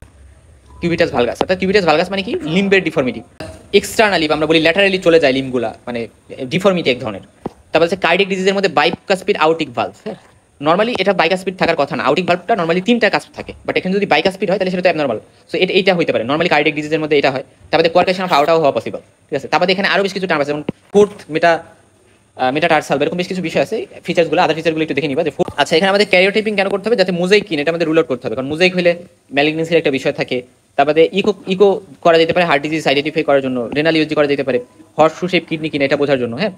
কিউবিটাস ভালগাস, অর্থাৎ কিউবিটাস ভালগাস মানে কি, লিম্বের ডিফর্মিটি, এক্সটার্নালি বা আমরা বলি ল্যাটারালি চলে যায় লিম্বগুলা, মানে ডিফর্মিটি এক ধরনের। তারপর হচ্ছে কার্ডিয়াক ডিজিজের মধ্যে বাইকাসপিড আউটিক ভালভ, হ্যাঁ, নর্মালি এটা বাইকাস্পিড থাকার কথা না, আউটিং ভালভটা নর্মালি 3টা কাজ থাকে, বাট এখানে যদি বাইকাস্পিড হয় তাহলে সেটা তো অ্যাবনর্মাল। সো এইটা হতে পারে, নর্মালি কার্ডিয়াক ডিজিজের মধ্যে এটা হয়। তারপরে কোয়ারকেশন অফ আউটাও হওয়া পসিবল, ঠিক আছে। তারপরে এখানে আরো বেশ কিছু টার্ম আছে, যেমন ফোর্থ মেটাটার্সাল, এরকম বেশ কিছু বিষয় আছে। ফিচার্সগুলো, আদার ফিচারগুলো একটু দেখে নিবা যে আচ্ছা এখানে আমাদের ক্যারিওটাইপিং কেন করতে হবে, যাতে মোজাইক কিন এটা আমাদের রুল আউট করতে হবে, কারণ মোজাইক হলে ম্যালিগনেন্সির একটা বিষয় থাকে। তারপরে ইকো করা যেতে পারে হার্ট ডিজিজ আইডেন্টিফাই করার জন্য, রেনাল ইউজি করা যেতে পারে, হর্সশু শেপ কিডনি কিনা এটা বোঝার জন্য, হ্যাঁ।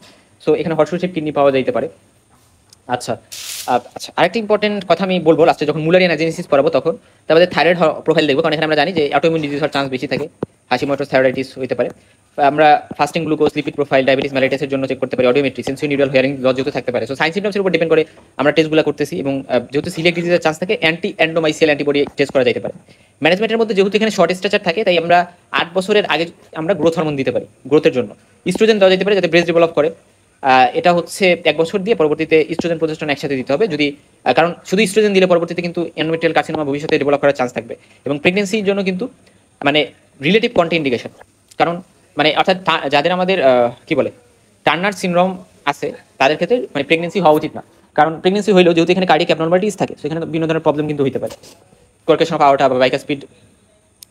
সো এখানে হর্সশু শেপ কিডনি পাওয়া যেতে পারে। আচ্ছা আচ্ছা, আরেকটা ইম্পর্টেন্ট কথা আমি বলবো লাস্টে, যখন মুলারিয়ান অ্যাজেনেসিস করাবো তখন তারপরে থাইরয়েড প্রোফাইল দেখবো, কারণ এখানে আমরা জানি যে অটোইমিউন ডিজিজ হওয়ার চান্স বেশি থাকে, হাশিমোটোস থাইরয়েডাইটিস হতে পারে। আমরা fasting glucose, lipid profile, diabetes মেলাইটাসের জন্য চেক করতে পারি, audiometry, sensory neural hearing loss যেহেতু থাকতে পারে। সো সাইন সিমটমসের উপর ডিপেন্ড করে আমরা টেস্টগুলো করতেছি, এবং যেহেতু সিলিয়াক ডিজিজের চান্স থাকে অ্যান্টি অ্যান্ডোমাইসিয়াল অ্যান্টিবডি টেস্ট করা যেতে পারে। ম্যানেজমেন্টের মধ্যে যেহেতু এখানে শর্ট স্ট্রাকচার থাকে, তাই আমরা 8 বছরের আগে আমরা গ্রোথ হরমোন দিতে পারি, গ্রোথের জন্য ইস্ট্রোজেন দেওয়া যেতে পারে যাতে ব্রেস্ট ডেভেলপ করে। এটা হচ্ছে 1 বছর দিয়ে পরবর্তীতে ইস্ট্রোজেন প্রজেস্টেরন একসাথে দিতে হবে, যদি কারণ শুধু ইস্ট্রোজেন দিলে পরবর্তীতে কিন্তু এন্ডোমেট্রিয়াল কার্সিনোমা ভবিষ্যতে ডেভেলপ করার চান্স থাকবে, এবং প্রেগনেন্সির জন্য কিন্তু মানে রিলেটিভ কন্ট্রাইন্ডিকেশন, কারণ মানে অর্থাৎ যাদের আমাদের কি বলে টার্নার সিনড্রোম আছে তাদের ক্ষেত্রে মানে প্রেগনেন্সি হওয়া উচিত না, কারণ প্রেগনেন্সি হইলেও যেহেতু এখানে কার্ডিয়াক অ্যাবনর্মালিটিস থাকে, সেখানে বিভিন্ন ধরনের প্রবলেম কিন্তু হতে পারে, কোয়ারকেশন অফ আওরটা বা বাইকাস্পিড,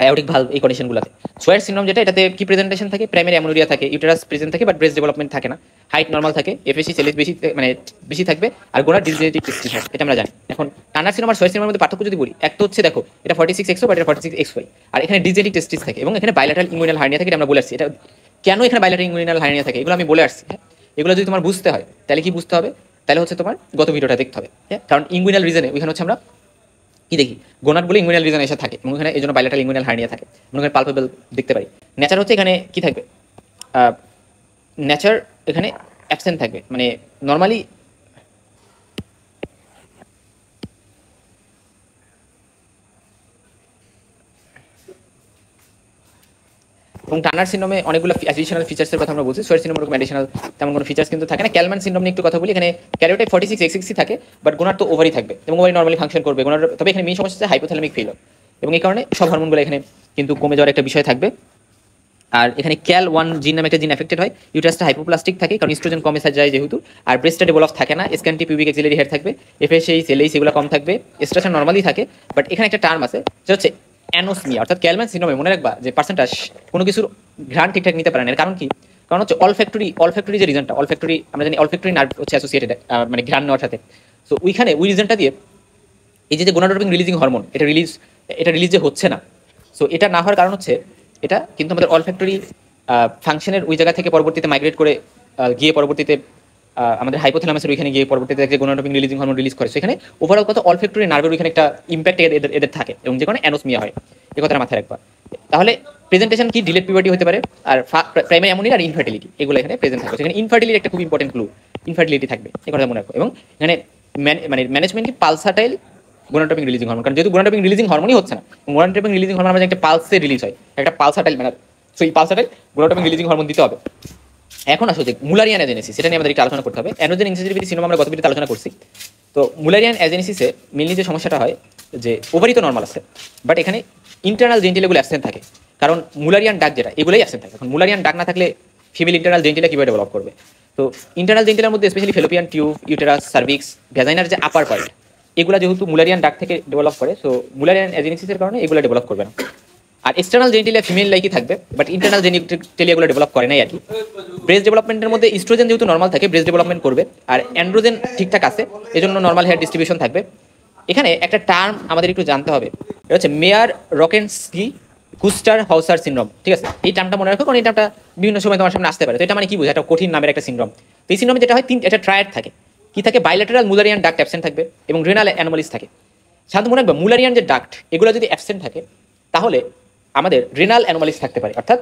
অ্যাওরিক ভালভ, এই কন্ডিশনগুলোতে। সোয়ার সিনড্রোম যেটা, এটাতে কি প্রেজেন্টেশন থাকে, প্রাইমারি অ্যামোনোরিয়া থাকে, ইউটেরাস প্রেজেন্ট থাকে বাট ব্রেস্ট ডেভেলপমেন্ট থাকে না, হাইট নর্মাল থাকে, এফএসি সেলিস বেশি মানে বেশি থাকবে, আর গোনার ডিজেনেটিক টেস্টিস হয়, এটা আমরা জানি। এখন টার্নার সিনড্রোম আর সোয়ার সিনড্রোমের মধ্যে পার্থক্য যদি বলি, এক তো হচ্ছে দেখো এটা 46XO বাট এটা 46XY, আর এখানে ডিজেনেটিক টেস্টিস থাকে, এবং এখানে বাইল্যাটারাল ইনগুইনাল হার্নিয়া থাকে, এটা আমরা বলে আসছি। এটা কেন এখানে বাইল্যাটারাল ইনগুইনাল হার্নিয়া থাকে এগুলো আমি বলে আসছি, হ্যাঁ। এগুলো যদি তোমার বুঝতে হয় তাহলে কি বুঝতে হবে, তাহলে হচ্ছে তোমার গত ভিডিওটা দেখতে হবে, হ্যাঁ। কারণ ইনগুইনাল রিজনে ওইখানে হচ্ছে আমরা কি দেখি, গোনাডগুলো ইনগুইনাল রিজন এসে থাকে, এবং এখানে এই জন্য বাইলেটারাল ইনগুইনাল হার্নিয়া থাকে, এবং এখানে পালপেবল দেখতে পারি। নেচার হচ্ছে এখানে কি থাকবে, নেচার এখানে অ্যাবসেন্ট থাকবে, মানে নর্মালি এবং টার্নার সিনড্রোমে অনেকগুলো অ্যাডিশনাল ফিচার্সের কথা আমরা বলছি, সোয়ার সিনড্রোমের এরকম অ্যাডিশনাল তেমন কোনো ফিচার্স কিন্তু থাকে না। ক্যালম্যান সিনড্রোম নিয়ে একটু কথা বলি, এখানে ক্যারিওটাইপ 46XXC থাকে, বাট গোনার তো ওভারই থাকবে, এবং ওভারই নর্মালি ফাংশন করবে গোনার, তবে এখানে মেইন সমস্যা হচ্ছে হাইপোথ্যালামিক ফেইলিওর, এবং এই কারণে সব হরমোনগুলো এখানে কিন্তু কমে যাওয়ার একটা বিষয় থাকবে। আর এখানে ক্যাল1 জিন নামে একটা জিন এফেক্টেড হয়, ইউটারাসটা হাইপোপ্লাস্টিক থাকে কারণ ইস্ট্রোজেন কমে যায় যেহেতু, আর ব্রেস্টটা ডেভেলপ থাকে না, স্ক্যান্টি পিউবিক এক্সিলারি হেয়ার থাকবে, এফএসএই সেলেই সেগুলো কম থাকবে, স্ট্রাকচার নর্মালি থাকে। বাট এখানে একটা টার্ম আছে যেটা হচ্ছে অ্যানোসমিয়া, অর্থাৎ ক্যালম্যান সিনড্রোমে মনে রাখবা যে পার্সেন্টেজ কোনো কিছুর ঘ্রাণ ঠিকঠাক নিতে পারে না, এর কারণ কি, কারণ হচ্ছে অলফ্যাক্টরি যে রিজনটা, অলফ্যাক্টরি আমরা জানি অলফ্যাক্টরি নার্ভ হচ্ছে অ্যাসোসিয়েটেড মানে ঘ্রাণ নেওয়ার সাথে। সো ওইখানে ওই রিজনটা দিয়ে এই যে গোনাডোট্রপিন রিলিজিং হরমোন এটা রিলিজ যে হচ্ছে না। সো এটা না হওয়ার কারণ হচ্ছে এটা কিন্তু আমাদের অলফ্যাক্টরি ফাংশনের ওই জায়গা থেকে পরবর্তীতে মাইগ্রেট করে গিয়ে পরবর্তীতে আমাদের হাইপোথ্যালামাসের ওইখানে গিয়ে পরবর্তীতে যে গোনাডোট্রপিন রিলিজিং হরমোন রিলিজ করে, সেখানে ওভারঅল কত অলফ্যাক্টরি নার্ভের ওইখানে একটা ইম্প্যাক্ট এদের থাকে, এবং যে কোনো অ্যানোসমিয়া হয়, এই কথাটা মাথায় রাখবা। তাহলে প্রেজেন্টেশন কি, ডিলেট পিউবার্টি হতে পারে, আর প্রাইমারি অ্যামোনিয়া আর ইনফার্টিলিটি এগুলো এখানে প্রেজেন্ট থাকবে। সেখানে ইনফার্টিলিটি একটা খুব ইম্পর্টেন্ট ক্লু, ইনফার্টিলিটি থাকবে, এই কথা মনে রাখো। এবং এখানে মানে ম্যানেজমেন্ট কি পালসাটাইল গোনাডোট্রপিন রিলিজিং হরমোন, কারণ যেহেতু গোনাডোট্রপিন রিলিজিং হরমোনই হচ্ছে না, গোনাডোট্রপিন রিলিজিং হরমোন আমাদের একটা পালসে রিলিজ হয়, একটা পালসাটাইল ম্যানার। সো এই পালসাটাইল গোনাডোট্রপিন রিলিজিং হরমোন দিতে হবে। এখন আসলে মুলারিয়ান অ্যাজেনেসিস, সেটা নিয়ে আমাদের একটু আলোচনা করতে হবে। অ্যান্ড্রোজেন ইনসেনসিটিভিটি সিনড্রোম আমরা গত ভিডিওতে আলোচনা করছি। তো মুলারিয়ান অ্যাজেনেসিসে মেইনলি যে সমস্যাটা হয় যে ওভারি তো নর্মাল আছে, বাট এখানে ইন্টারনাল জেন্টিলেগুলো অ্যাবসেন্ট থাকে, কারণ মুলারিয়ান ডাক যেটা এগুলোই অ্যাবসেন্ট থাকে। এখন মুলারিয়ান ডাক না থাকলে ফিমেল ইন্টারনাল জেন্টিলা কীভাবে ডেভেলপ করবে? তো ইন্টারনাল জেন্টিলার মধ্যে specially fallopian tube, uterus, cervix, ভ্যাজাইনার যে আপার পার্ট, এগুলো যেহেতু মুলারিয়ান ডাক থেকে ডেভেলপ করে, সো মুলারিয়ান অ্যাজেনেসিসের কারণে এগুলো ডেভেলপ করবে না। আর এক্সটার্নাল জেন্টিলিয়া ফিমেল লাইকই থাকবে, বাট ইন্টারনাল জেন্টিলিয়াগুলো ডেভেলপ করে নাই আর কি। ব্রেস্ট ডেভেলপমেন্টের মধ্যে ইস্ট্রোজেন যেহেতু নর্মাল থাকে, ব্রেস্ট ডেভেলপমেন্ট করবে, আর অ্যান্ড্রোজেন ঠিকঠাক আছে, এজন্য নর্মাল হেয়ার ডিস্ট্রিবিউশন থাকবে। এখানে একটা টার্ম আমাদের একটু জানতে হবে, এটা হচ্ছে মেয়ার রকেনস্কি কুস্টার হাউসার সিনড্রোম, ঠিক আছে? এই টার্মটা মনে রাখো, কারণ এই টার্মটা বিভিন্ন সময় তোমার সামনে আসতে পারে। তো এটা মানে কি বোঝায়, একটা কঠিন নামের একটা সিনড্রোম। তো এই সিনড্রোমে যেটা হয়, এটা ট্রায়াড থাকে, কি থাকে, বাইল্যাটারাল মুলারিয়ান ডাক্ট অ্যাবসেন্ট থাকবে, এবং রেনাল অ্যানোমালিস থাকে। সাধারণত মনে রাখবে মুলারিয়ান যে ডাক্ট এগুলো যদি অ্যাবসেন্ট থাকে, তাহলে আমাদের রেনাল অ্যানোমালিস থাকতে পারে, অর্থাৎ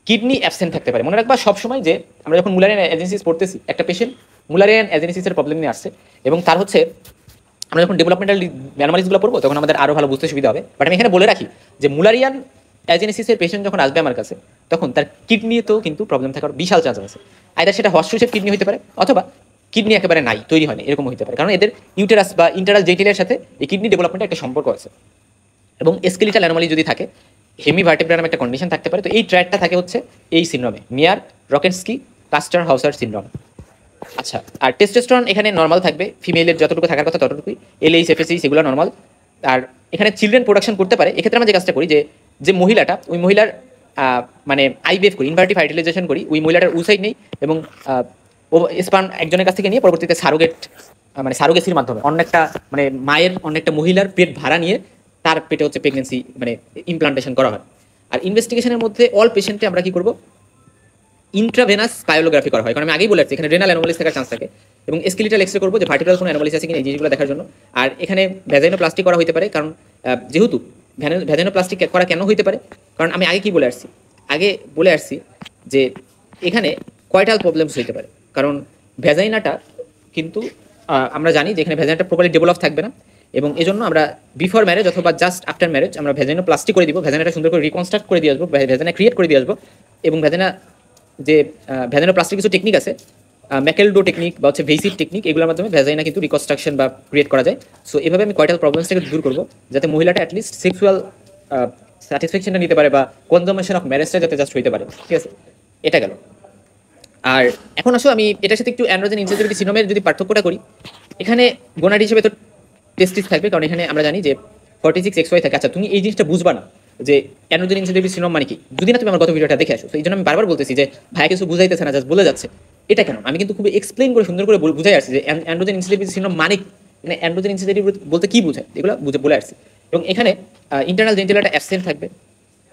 কিডনি অ্যাবসেন্ট থাকতে পারে। মনে রাখবা সবসময় যে আমরা যখন মুলারিয়ান অ্যাজেনেসিস পড়তেছি, একটা পেশেন্ট মুলারিয়ান অ্যাজেনেসিসের প্রবলেম নিয়ে আসছে, এবং তার হচ্ছে আমরা যখন ডেভেলপমেন্টাল অ্যানোমালিসগুলো পড়বো তখন আমাদের আরও ভালো বুঝতে সুবিধা হবে। বাট আমি এখানে বলে রাখি যে মুলারিয়ান অ্যাজেনেসিসের পেশেন্ট যখন আসবে আমার কাছে, তখন তার কিডনিতেও কিন্তু প্রবলেম থাকার বিশাল চান্স আছে। আইদার সেটা হর্সশু কিডনি হতে পারে, অথবা কিডনি একেবারে নাই, তৈরি হয়নি, এরকম হতে পারে, কারণ এদের ইউটেরাস বা ইন্টারাল জেন্টিলের সাথে এই কিডনি ডেভেলপমেন্টের একটা সম্পর্ক আছে। এবং স্কেলিটাল অ্যানোমালি যদি থাকে, হেমিভার্টেব্রা নামে একটা কন্ডিশন থাকতে পারে। তো এই ট্র্যাকটা থাকে হচ্ছে এই সিনড্রোমে, মেয়ার রকেনস্কি কাস্টার হাউসার সিনড্রোম। আচ্ছা, আর টেস্টোস্টেরন এখানে নর্মাল থাকবে, ফিমেলের যতটুকু থাকার কথা ততটুকুই, এলএইচ এফএসএইচ সেগুলো নর্মাল। আর এখানে চিলড্রেন প্রোডাকশন করতে পারে। এক্ষেত্রে আমরা যে কাজটা করি, যে মহিলাটা, ওই মহিলার মানে আইভিএফ করি, ইনভার্টিভ ফার্টিলাইজেশন করি, ওই মহিলাটার উসাইড নেই এবং ও স্পার্ম একজনের কাছ থেকে নিয়ে পরবর্তীতে সারোগেট মানে সারোগেসির মাধ্যমে অন্য একটা মানে মায়ের অন্য একটা মহিলার পেট ভাড়া নিয়ে তার পেটে হচ্ছে প্রেগনেন্সি মানে ইমপ্লান্টেশন করা হয়। আর ইনভেস্টিগেশনের মধ্যে অল পেশেন্টে আমরা কি করব, ইন্ট্রাভেনাস পায়োগ্রাফি করা হয়, কারণ আমি আগেই বলে আসছি এখানে রেনাল অ্যানোমালিস থাকার চান্স থাকে, এবং স্কেলিটাল এক্সরে করবো যে ভার্টিব্রাল কোনো অ্যানোমালিস আছে কিনা এই জিনিসগুলো দেখার জন্য। আর এখানে ভ্যাজাইনোপ্লাস্টি করা হতে পারে, কারণ যেহেতু ভ্যাজাইনোপ্লাস্টি করা কেন হতে পারে, কারণ আমি আগে কি বলে আসছি যে এখানে কয়টাল প্রবলেমস হতে পারে। কারণ ভ্যাজাইনাটা কিন্তু আমরা জানি যে এখানে ভ্যাজাইনাটা প্রপারলি ডেভেলপ থাকবে না, এবং এজন্য আমরা বিফোর ম্যারেজ অথবা জাস্ট আফটার ম্যারেজ আমরা ভ্যাজাইনোপ্লাস্টি করে দিব, ভ্যাজাইনাটা সুন্দর করে রিকনস্ট্রাক্ট করে দিয়ে আসবো, ভ্যাজাইনা ক্রিয়েট করে দিয়ে আসবো। এবং ভ্যাজাইনা যে ভ্যাজাইনোপ্লাস্টিক কিছু টেকনিক আছে, ম্যাকেলডো টেকনিক বা হচ্ছে ভেসিভ টেকনিক, এগুলোর মাধ্যমে ভ্যাজাইনা কিন্তু রিকনস্ট্রাকশন বা ক্রিয়েট করা যায়। সো এভাবে আমি কয়টাল প্রবলেমসটাকে দূর করবো, যাতে মহিলাটা অ্যাটলিস্ট সেক্সুয়াল স্যাটিসফ্যাকশনটা নিতে পারে বা কনজামেশন অফ ম্যারেজটা যাতে জাস্ট হইতে পারে। ঠিক আছে, এটা গেল। আর এখন আসো আমি এটার সাথে একটু অ্যান্ড্রোজেন ইনসেনসিটিভিটি সিনড্রোমের যদি পার্থক্যটা করি, এখানে গোনাড হিসেবে তো টেস্টিস থাকবে, কারণ এখানে আমরা জানি যে 46XY থাকে। আচ্ছা, তুমি এই জিনিসটা বুঝবা না যে অ্যান্ড্রোজেন ইনসেনসিটিভিটি সিনড্রোম মানে কি, যদি না তুমি আমার গত ভিডিওটা দেখে আসো। তো এই জন্য আমি বারবার বলতেছি যে ভাইয়া কিছু বুঝাইতেছে না, জাস্ট বলে যাচ্ছে। এটা কেন, আমি কিন্তু খুব এক্সপ্লেইন করে সুন্দর করে বুঝাই আসছি যে অ্যান্ড্রোজেন ইনসেনসিটিভিটি সিনড্রোম মানে মানে অ্যান্ড্রোজেন ইনসেনসিটিভিটি বলতে কি বোঝায়, এগুলো বলে আসছি। এবং এখানে ইন্টারনাল জেন্টিলাটা অ্যাবসেন্ট থাকবে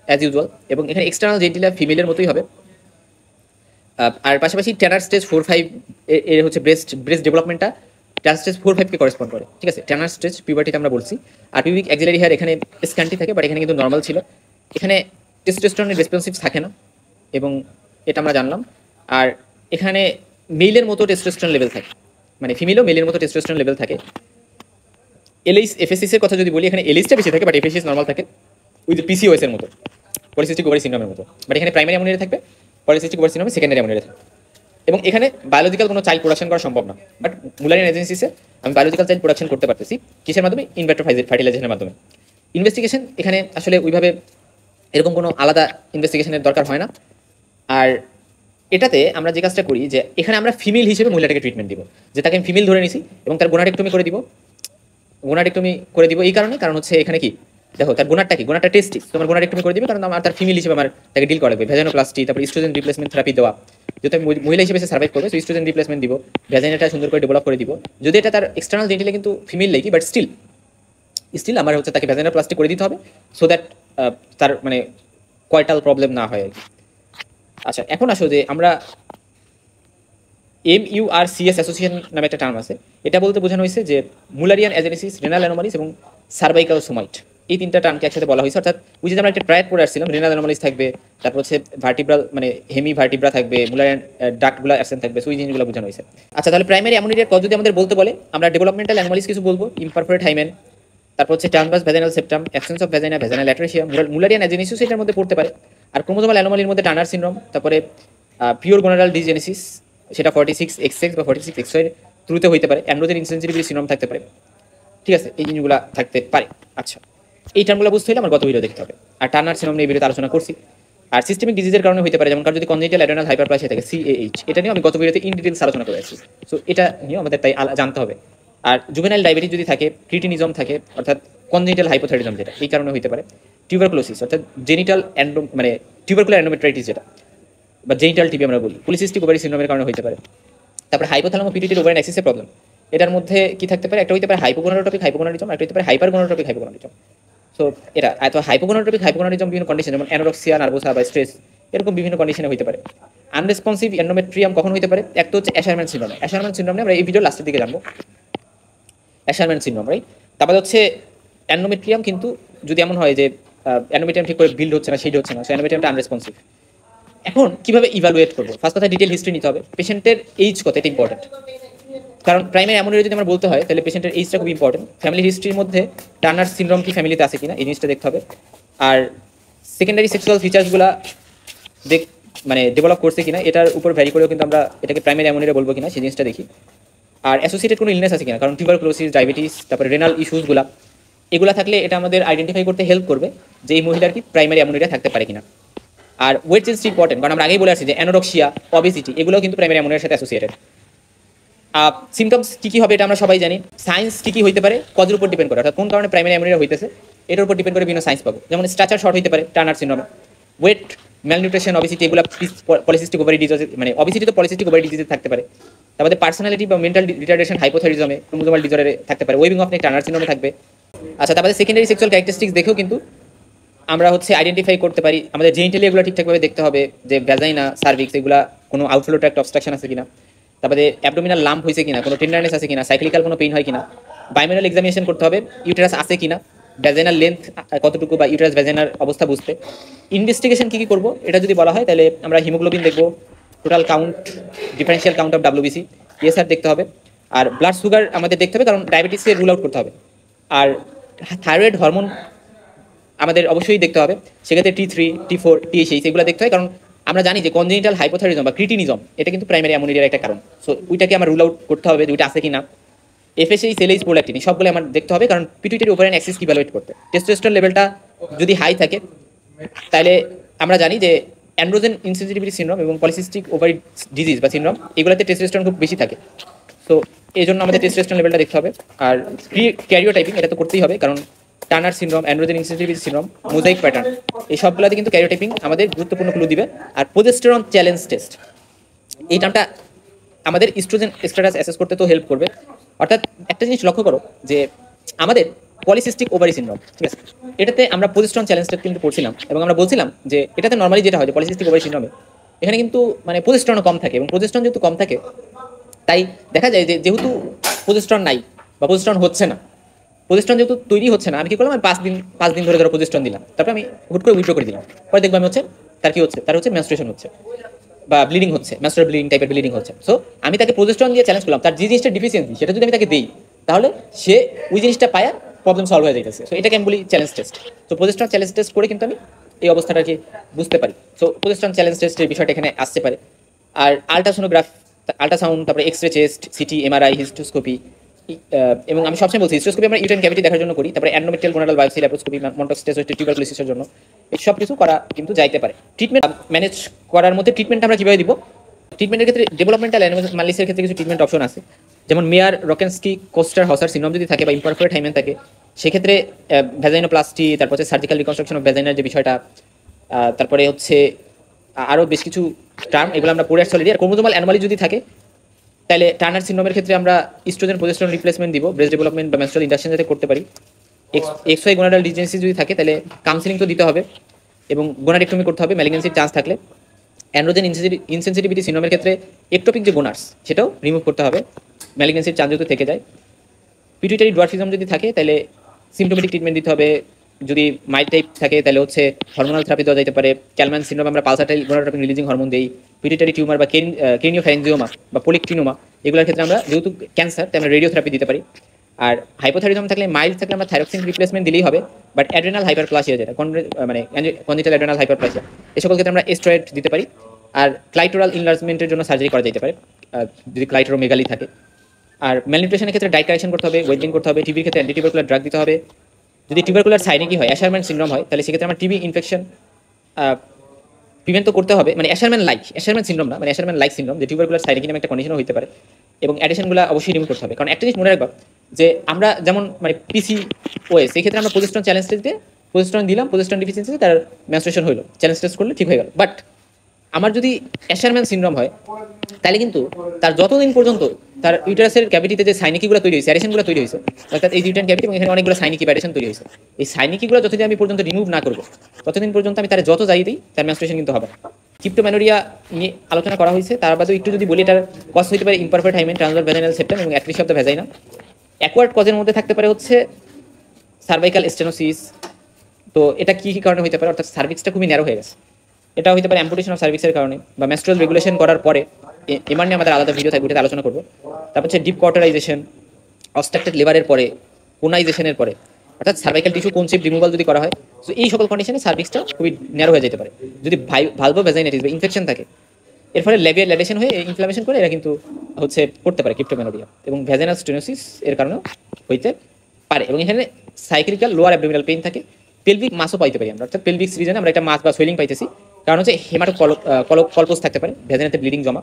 অ্যাজ ইউজুয়াল, এবং এখানে এক্সটার্নাল জেন্টিলা ফিমেলের মতোই হবে। আর পাশাপাশি ট্যানার স্টেজ 4-5 এর হচ্ছে ব্রেস্ট ডেভেলপমেন্টটা ট্যানার স্টেজ 4-5 কে করেসপন্ড করে। ঠিক আছে, ট্যানার স্টেজ পিউবার্টিতে আমরা বলছি। আর পিউবিক অ্যাক্সিলারি হেয়ার এখানে স্ক্যান্টি থাকে, বাট এখানে কিন্তু নর্মাল ছিল। এখানে টেস্টোস্টেরনের রেসপন্সিভ থাকে না, এবং এটা আমরা জানলাম। আর এখানে মেইলের মতো টেস্টোস্টেরন লেভেল থাকে, মানে ফিমেলও মেলের মতো টেস্টোস্টেরন লেভেল থাকে। এলএইচ এফএসএস এর কথা যদি বলি, এখানে এলএইচটা বেশি থাকে, বাট এফএসএস নর্মাল থাকে, ওই যে পিসিওএস এর মতো, পলিসিস্টিক ওভারি সিনড্রোমের মতো। বাট এখানে প্রাইমারি অ্যামোনিয়া থাকবে, পলিসিস্টিক ওভারি সিনড্রোমে সেকেন্ডারি অ্যামোনিয়া থাকবে। এবং এখানে বায়োলজিক্যাল কোনো চাইল্ড প্রোডাকশন করা সম্ভব না, বাট মুলারিয়ান এজেন্সিসে আমি বায়োলজিক্যাল চাইল্ড প্রোডাকশন করতে পারতেছি। কিসের মাধ্যমে? ইনভাইট্রো ফার্টিলাইজেশনের মাধ্যমে। ইনভেস্টিগেশন এখানে আসলে ওইভাবে এরকম কোনো আলাদা ইনভেস্টিগেশনের দরকার হয় না। আর এটাতে আমরা যে কাজটা করি যে এখানে আমরা ফিমেল হিসেবে মহিলাটাকে ট্রিটমেন্ট দিব, যে তাকে আমি ফিমেল ধরে নিছি এবং তার গোনাডেক্টমি করে দিব। এই কারণ হচ্ছে এখানে কি দেখো, তার গোনাডটা টেস্টিস, তোমার গোনাডেক্টমি করে দিবে, কারণ আমার তার ফিমেল হিসেবে আমার তাকে ডিল করা লাগবে। ভ্যাজাইনোপ্লাস্টি, তারপর ইস্ট্রোজেন রিপ্লেসমেন্ট থেরাপি দেওয়া, যেহেতু আমি মহিলা হিসেবে সার্ভাইভ করবে, তো ইস্ট্রোজেন রিপ্লেসমেন্ট দিব, ভ্যাজাইনাটা সুন্দর করে ডেভেলপ করে দিব। যদি এটা তার এক্সটার্নাল জেন্টিলে কিন্তু ফিমেল লেগি, বাট স্টিল আমার হচ্ছে তাকে ভ্যাজাইনোপ্লাস্টি করে দিতে হবে, সো দ্যাট তার মানে কয়টাল প্রবলেম না হয় আর কি। আচ্ছা, এখন আসো যে আমরা MURCS অ্যাসোসিয়েশন নামে একটা টার্ম আছে, এটা বলতে বোঝানো হয়েছে যে মুলারিয়ান অ্যাজেনেসিস, রেনাল অ্যানোমালিস এবং সার্ভাইকাল সোমাইট, এই তিনটা টার্মকে একসাথে বলা হয়েছে। অর্থাৎ ওই যে আমরা একটা ট্রায়াড পড়ে আসছিলাম, রেনাল অ্যানোমালিস থাকবে, তারপর হচ্ছে ভার্টিব্রাল মানে হেমি ভার্টিব্রা থাকবে, মুলারিয়ান ডাক্টগুলো অ্যাবসেন্ট থাকবে, সো এই জিনিসগুলো বোঝানো হয়েছে। আচ্ছা, তাহলে প্রাইমারি অ্যামোনিয়ার কজ যদি আমাদের বলতে বলে, আমরা ডেভেলপমেন্টাল অ্যানোমালিস কিছু বলবো, ইমপারফোরেট হাইমেন, তারপর হচ্ছে transverse vaginal septum, absence of vagina, vaginal atresia, Mullerian agenesis এটার মধ্যে পড়তে পারে। আর ক্রোমোজোমাল অ্যানোমালির মধ্যে টার্নার সিনড্রোম, তারপরে পিওর গোনাডাল ডিজেনেসিস, সেটা 46XX বা 46XY এর থ্রুতে হইতে পারে। অ্যান্ড্রোজেন ইনসেনসিটিভিটি সিনড্রোম থাকতে পারে। ঠিক আছে, এই জিনিসগুলো থাকতে পারে। আচ্ছা, এই টার্মগুলো বুঝতে হলে আমার গত ভিডিও দেখতে হবে। আর টার্নার সিনড্রোম নিয়ে ভিডিওতে আলোচনা করছি। আর সিস্টেমিক ডিজিজের কারণে হতে পারে, যেমন কারো যদি কনজেনিটাল অ্যাড্রেনাল হাইপারপ্লাসিয়া থাকে, CAH, এটা নিয়ে আমি গত ভিডিওতে ইন ডিটেইলস আলোচনা করে আসছি। সো এটা নিয়ে আমাদের তাই জানতে হবে। আর জুভেনাইল ডায়াবেটিস যদি থাকে, ক্রিটিনিজম থাকে, অর্থাৎ কনজেনিটাল হাইপোথাইরয়েডিজম, যেটা এই কারণে হতে পারে। টিউবারকুলোসিস অর্থাৎ জেনিটাল মানে টিউবারকুলার এন্ডোমেট্রাইটিস, যেটা বা জেনিটাল টিবি আমরা বলি, পলিসিস্টিক ওভারি সিনড্রোমের কারণে হতে পারে। তারপরে হাইপোথ্যালামো পিটুইটারি ওভারিয়ান অ্যাক্সিসের প্রবলেম, এটার মধ্যে কি থাকতে পারে? একটা হইতে পারে হাইপোগোনাডোট্রপিক হাইপোগোনাডিজম, একটা হইতে পারে হাইপারগোনাডোট্রপিক হাইপোগোনাডিজম। সো এটা এত হাইপোগোনাডোট্রপিক হাইপোগোনাডিজম বিভিন্ন কন্ডিশন, যেমন অ্যানোরেক্সিয়া নার্ভোসা বা স্ট্রেস, এরকম বিভিন্ন কন্ডিশনে হতে পারে। আনরেসপন্সিভ এন্ডোমেট্রিয়াম কখন হতে পারে? একটা হচ্ছে অ্যাশারম্যান সিনড্রোম। অ্যাশারম্যান সিনড্রোম আমরা এই ভিডিওর লাস্টের দিকে জানবো, অ্যাশারম্যান সিনড্রোম, রাইট? তারপরে হচ্ছে এন্ডোমেট্রিয়াম, কিন্তু যদি এমন হয় যে এন্ডোমেট্রিয়াম ঠিক করে বিল্ড হচ্ছে না, সেই হচ্ছে না, সো এন্ডোমেট্রিয়ামটা আনরেসপন্সিভ। এখন কিভাবে ইভালুয়েট করবো? ফার্স্ট কথা, ডিটেল হিস্ট্রি নিতে হবে। পেশেন্টের এইজ কত, এটা ইম্পর্টেন্ট, কারণ প্রাইমারি অ্যামোনিয়া যদি আমরা বলতে হয়, তাহলে পেশেন্টের এইজটা খুব ইম্পর্টেন্ট। ফ্যামিলি হিস্ট্রির মধ্যে টার্নার সিনড্রোম কি ফ্যামিলিতে আছে কিনা, এই জিনিসটা দেখতে হবে। আর সেকেন্ডারি সেক্সুয়াল ফিচার্সগুলো মানে ডেভেলপ করছে কিনা, এটার উপর ভ্যারি করেও কিন্তু আমরা এটাকে প্রাইমারি অ্যামোনিয়া বলবো কিনা, সেই জিনিসটা দেখি। আর অ্যাসোসিয়েটেড কোনো ইলনেস আছে কিনা, কারণ টিউবারকুলোসিস, ডায়াবেটিস, তারপরে রেনাল ইস্যুসগুলো, এগুলো থাকলে এটা আমাদের আইডেন্টিফাই করতে হেল্প করবে যে এই মহিলার কি প্রাইমারি অ্যামোনিয়া থাকতে পারে কিনা। আর ওয়েট চেঞ্জ ইম্পর্টেন্ট, কারণ আমরা আগেই বলে আসছি যে অ্যানোরক্সিয়া, অবেসিটি, এগুলো কিন্তু প্রাইমারি অ্যামোনিয়ার সাথে অ্যাসোসিয়েটেড। সিমটমস কি হবে এটা আমরা সবাই জানি। সায়েন্স কি হইতে পারে কজের উপর ডিপেন্ড করে, অর্থাৎ কোন কারণে প্রাইমারি অ্যামোনিয়া হইতেছে এটার উপর ডিপেন্ড করে বিভিন্ন সায়েন্স পাবো। যেমন স্ট্রাকচার শর্ট হইতে পারে টার্নার সিনড্রোমে, ওয়েট, ম্যালনিউট্রিশন, অবিসিটি, এগুলো পলিসিস্টিক ওভারি ডিজিজ, মানে অবিসিটি তো পলিসিস্টিক ওভারি ডিজিজে থাকতে পারে। তারপরে পার্সোনালিটি বা মেন্টাল রিটার্ডেশন, হাইপোথাইরিজমে, ক্রোমোজোমাল ডিসঅর্ডারে থাকতে পারে, ওয়েভিং অফ নেক টার্নার সিনড্রোমে থাকবে। আচ্ছা, তারপরে সেকেন্ডারি সেক্সুয়াল ক্যারেক্টারিস্টিক্স দেখেও কিন্তু আমরা আইডেন্টিফাই করতে পারি। আমাদের জেনিটালি এগুলো ঠিকঠাকভাবে দেখতে হবে, যে ভ্যাজাইনা, সার্ভিক্স, এগুলা কোনো আউটফ্লো ট্র্যাক্ট অবস্ট্রাকশন আছে কিনা, তারপরে অ্যাবডোমিনাল লাম্প হয়েছে কিনা, কোনো টেন্ডারনেস আছে কিনা, সাইক্লিক্যাল কোনো পেইন হয় কিনা, বাইমিনাল এক্সামিনেশন করতে হবে, ইউটেরাস আছে কিনা, ভ্যাজাইনাল লেন্থ কতটুকু বা ইউটেরাস ভ্যাজাইনার অবস্থা বুঝতে। ইনভেস্টিগেশন কি করব এটা যদি বলা হয় তাহলে আমরা হিমোগ্লোবিন দেখবো, total count, differential count of WBC, ESR দেখতে হবে, আর ব্লাড সুগার আমাদের দেখতে হবে, কারণ ডায়াবেটিসকে রুল আউট করতে হবে। আর থাইরয়েড হরমোন আমাদের অবশ্যই দেখতে হবে, সেক্ষেত্রে T3, T4, TSH এগুলো দেখতে হয়, কারণ আমরা জানি যে কনজেনিটাল হাইপোথাইরিজম বা ক্রিটিনিজম এটা কিন্তু প্রাইমারি অ্যামোনিয়ার একটা কারণ। সো ওইটাকে আমরা রুল আউট করতে হবে যে ওইটা আছে কিনা। এফএসএইচ, এলএইচ, প্রোল্যাকটিন সবগুলো আমার দেখতে হবে, কারণ পিটুইটারি ওভারিয়ান অ্যাক্সিস কি ইভালুয়েট করতে। টেস্টোস্টেরন লেভেলটা যদি হাই থাকে তাহলে আমরা জানি যে অ্যান্ড্রোজেন ইনসেনসিটিভিটি সিনড্রোম এবং পলিসিস্টিক ওভারি ডিজিজ বা সিনড্রোম এগুলোতে টেস্টোস্টেরন খুব বেশি থাকে। তো এই জন্য আমাদের টেস্টোস্টেরন লেভেলটা দেখতে হবে। আর প্রি ক্যারিওটাইপিং এটা তো করতেই হবে, কারণ Turner syndrome, androgen insensitivity syndrome, mosaic pattern, এই সবগুলোতে কিন্তু ক্যারিওটাইপিং আমাদের গুরুত্বপূর্ণ ক্লু দিবে। আর প্রোজেস্টেরন চ্যালেঞ্জ টেস্ট, এই টার্মটা আমাদের ইস্ট্রোজেন স্ট্যাটাস অ্যাসেস করতে তো হেল্প করবে। অর্থাৎ একটা জিনিস লক্ষ্য করো যে আমাদের পলিসিস্টিক ওভারি সিনড্রোম, ঠিক আছে, এটাতে আমরা প্রোজেস্টেরন চ্যালেঞ্জ টেস্ট কিন্তু পড়ছিলাম, এবং আমরা বলছিলাম যে এটাতে নর্মালি যেটা হয় যে পলিসিস্টিক ওভারি সিনড্রোমে এখানে কিন্তু মানে প্রোজেস্টেরন কম থাকে, এবং প্রোজেস্টেরন যেহেতু কম থাকে তাই দেখা যায় যে যেহেতু প্রোজেস্টেরন নাই বা প্রোজেস্টেরন হচ্ছে না, প্রোজেস্টেরন যেহেতু তৈরি হচ্ছে না, আমি কি করলাম, আমি 5 দিন ধরে ধরো প্রোজেস্টেরন দিলাম, তারপর আমি হুট করে উইথড্র করে দিলাম, পরে দেখবো আমি তার কি হচ্ছে, তার মেনস্ট্রুয়েশন হচ্ছে বা ব্লিডিং হচ্ছে, মেনস্ট্রুয়াল ব্লিডিং টাইপের ব্লিডিং হচ্ছে। সো আমি তাকে প্রোজেস্টেরন দিয়ে চ্যালেঞ্জ করলাম, তার যে জিনিসটা ডিফিসিয়েন্সি সেটা যদি আমি তাকে দিই তাহলে সে ওই জিনিসটা পায়, প্রবলেম সলভ হয়ে যাইতেছে। সো এটাকে আমি বলি চ্যালেঞ্জ টেস্ট। তো প্রোজেস্টেরন চ্যালেঞ্জ টেস্ট করে কিন্তু আমি এই অবস্থাটাকে বুঝতে পারি। সো প্রোজেস্টেরন চ্যালেঞ্জ টেস্টের বিষয়টা এখানে আসতে পারে। আর আল্ট্রাসাউন্ড, তারপরে X-ray chest, CT, MRI, hysteroscopy, এবং আমি সবসময় বলছি হিস্টোস্কোপি আমরা ইউটেরাইন ক্যাভিটি দেখার জন্য করি, তারপরে endometrial gonadal biopsy, laparoscopy, মন্টক্স test, টিউবারকুলোসিসের জন্য, এই সব কিছু করা কিন্তু যাইতে পারে। ট্রিটমেন্ট ম্যানেজ করার মধ্যে ট্রিটমেন্ট আমরা কিভাবে দিব? ট্রিটমেন্টের ক্ষেত্রে ডেভেলপমেন্টাল অ্যানোমালিসের ক্ষেত্রে কিছু ট্রিটমেন্ট অপশন আছে, যেমন মেয়ার রকেনস্কি কোস্টার হসার সিনড্রোম যদি থাকে বা ইমপারফেক্ট হাইমেন থাকে, সেক্ষেত্রে ভ্যাজাইনোপ্লাস্টি, তারপর সার্জিক্যাল রিকনস্ট্রাকশন অফ ভ্যাজাইনার যে বিষয়টা, তারপরে আরও বেশ কিছু টার্ম এগুলো আমরা পড়ে আসছি অলরেডি। আর ক্রোমোজোমাল অ্যানোমালি যদি থাকে তাহলে টার্নার সিনড্রোমের ক্ষেত্রে আমরা ইস্ট্রোজেন প্রোজেস্টেরন রিপ্লেসমেন্ট দিব, ব্রেস্ট ডেভেলপমেন্ট বা মেনস্ট্রুয়াল ইন্ডাকশন যাতে করতে পারি। এক্সওয়াই গোনাডাল ডিজেন্সি যদি থাকে তাহলে কাউন্সিলিং তো দিতে হবে, এবং গোনাডেক্টমি করতে হবে ম্যালিগনেন্সির চান্স থাকলে। অ্যান্ড্রোজেন ইনসেনসিটিভিটি সিনড্রোমের ক্ষেত্রে একটোপিক যে গোনার্স সেটাও রিমুভ করতে হবে, ম্যালিগনেন্সির চান্স যদি থেকে যায়। পিটুইটারি ডোয়ার্ফিজম যদি থাকে তাহলে সিমটোমেটিক ট্রিটমেন্ট দিতে হবে, যদি মাইল্ড টাইপ থাকে তাহলে হরমোনাল থেরাপি দেওয়া যেতে পারে। ক্যালম্যান সিনড্রোম আমরা পালসাটাইল গোনাডোট্রপিন রিলিজিং হরমোন দেই। পিটুইটারি টিউমার বা ক্রেনিওফ্যারিঞ্জিওমা বা পলিকটিনোমা এগুলোর ক্ষেত্রে আমরা যেহেতু ক্যান্সার তাই আমরা রেডিওথেরাপি দিতে পারি। আর হাইপোথাইরিজম থাকলে মাইল্ড থাকলে আমরা থাইরক্সিন রিপ্লেসমেন্ট দিলেই হবে। বাট অ্যাড্রেনাল হাইপারপ্লাসিয়া যেটা মানে কনজেনিটাল অ্যাড্রেনাল হাইপারপ্লাসিয়া এই সকল ক্ষেত্রে আমরা স্টেরয়েড দিতে পারি। আর ক্লাইটোরাল ইনলার্জমেন্টের জন্য সার্জারি করা যেতে পারে যদি ক্লাইটোরোমেগালি থাকে। আর ম্যালনিউট্রিশনের ক্ষেত্রে ডায়েট কারেকশন করতে হবে, ওয়েট গেইন করতে হবে, টিবির ক্ষেত্রে অ্যান্টিটিউবারকুলার ড্রাগ দিতে হবে। যদি টিউবারকুলার সাইনিকি হয়, অ্যাশারম্যান সিনড্রোম হয়, তাহলে সেক্ষেত্রে আমার টিবি ইনফেকশন প্রিভেন্ট তো করতে হবে, মানে অ্যাশারম্যান সিনড্রোম না, মানে অ্যাশারম্যান লাইক সিনড্রোম, যে টিউবারকুলার সাইনিকি নামে একটা কন্ডিশনও হতে পারে, এবং অ্যাডিশনগুলো অবশ্যই রিমুভ করতে হবে। কারণ একটা জিনিস মনে রাখবা যে আমরা যেমন মানে PCOS সেই ক্ষেত্রে আমরা প্রোজেস্টেরন চ্যালেঞ্জ টেস্টে প্রোজেস্টেরন দিলাম, প্রোজেস্টেরন ডিফিসিয়েন্সিতে তার মেনস্ট্রুয়েশন হলো, চ্যালেঞ্জ টেস্ট করলে ঠিক হয়ে গেল। বাট আমার যদি অ্যাশারম্যান সিনড্রোম হয় তাহলে কিন্তু তার যতদিন পর্যন্ত তার ইউটারাসের ক্যাভিটিতে যে সাইনিকিগুলো তৈরি হয়েছে, অ্যাডিশনগুলো তৈরি হয়েছে, অর্থাৎ এই ইউটারাইন ক্যাভিটি এবং এখানে অনেকগুলো সাইনিকি অ্যাডিশন তৈরি হয়েছে, এই সাইনিকিগুলো যতদিন আমি পর্যন্ত রিমুভ না করবো ততদিন পর্যন্ত আমি তার যত যাই দিই তার মেনস্ট্রুয়েশন কিন্তু হবে। ক্রিপ্টোম্যানোরিয়া নিয়ে আলোচনা করা হয়েছে, তার বাদেও একটু যদি বলি এটার কজ হতে পারে ইমপারফেক্ট হাইমেন, ট্রান্সভার ভ্যাজাইনাল সেপ্টাম এবং অ্যাট্রিশিয়া অফ দ্য ভ্যাজাইনা। অ্যাকোয়ার্ড কজের মধ্যে থাকতে পারে সার্ভাইকাল স্টেনোসিস। তো এটা কি কারণে হতে পারে, অর্থাৎ সার্ভিক্সটা খুবই ন্যারো হয়ে গেছে, এটা হতে পারে অ্যাম্পুটেশন অফ সার্ভিক্সের কারণে, বা মেনস্ট্রুয়াল রেগুলেশন করার পরে, এমআর নিয়ে আমাদের আলাদা ভিডিও থাকবে, এটাতে আলোচনা করবো। তারপর ডিপ কর্টারাইজেশন, অবস্ট্রাক্টেড লিভারের পরে, কোনাইজেশনের পরে, অর্থাৎ সার্ভাইকাল টিস্যু কোনসেপ রিমুভাল যদি করা হয়, তো এই সকল কন্ডিশনে সার্ভিক্সটা খুবই ন্যারো হয়ে যেতে পারে। যদি ভালভো ভ্যাজাইনাইটিস বা ইনফেকশন থাকে, এর ফলে ল্যাবিয়াল ল্যাডেশন হয়ে ইনফ্লামেশন করে এরা কিন্তু করতে পারে ক্রিপ্টোম্যানোরিয়া, এবং ভ্যাজাইনাল স্টেনোসিস এর কারণেও হইতে পারে। এবং এখানে সাইক্লিক্যাল লোয়ার অ্যাবডোমিনাল পেইন থাকে, পেলভিক মাসও পাইতে পারি আমরা, অর্থাৎ পেলভিক রিজনে আমরা একটা মাস বা সোয়েলিং পাইতেছি, কারণ হেমাটোকলপোস থাকতে পারে, ভ্যাজাইনাতে ব্লিডিং জমা।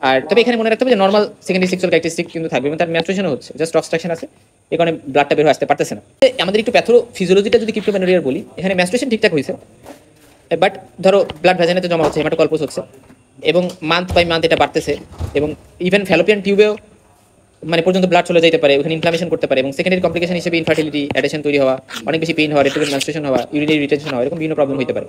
আর তবে এখানে মনে রাখতে হবে যে নর্মাল সেকেন্ডারি সেক্সুয়াল ক্যারেক্টারিস্টিক কিন্তু থাকবে এবং তার ম্যাস্ট্রুয়েশনও হচ্ছে, জাস্ট অবস্ট্রাকশন আছে, এই কারণে ব্লাডটা বের হয়ে আসতে পারতেছে না। আমাদের একটু প্যাথোফিজিওলজিটা যদি ক্রিপ্টোমেনোরিয়ার বলি, এখানে ম্যাস্ট্রুয়েশন ঠিকঠাক হয়েছে, বাট ধরো ব্লাড ভ্যাজাইনাতে জমা হচ্ছে, হেমাটোকলপস হচ্ছে এবং মান্থ বাই মান্থ এটা বাড়তেছে এবং ইভেন ফ্যালোপিয়ান টিউবেও মানে পর্যন্ত ব্লাড চলে যেতে পারে, ওখানে ইনফ্লামেশন করতে পারে এবং সেকেন্ডারি কমপ্লিকেশন হিসেবে ইনফার্টিলিটি, অ্যাডেশন তৈরি হওয়া, অনেক বেশি পেইন হওয়া, রেট্রোগেন মেনস্ট্রুয়েশন হওয়া, ইউরিনারি রিটেনশন হওয়া, এরকম বিভিন্ন প্রবলেম হতে পারে।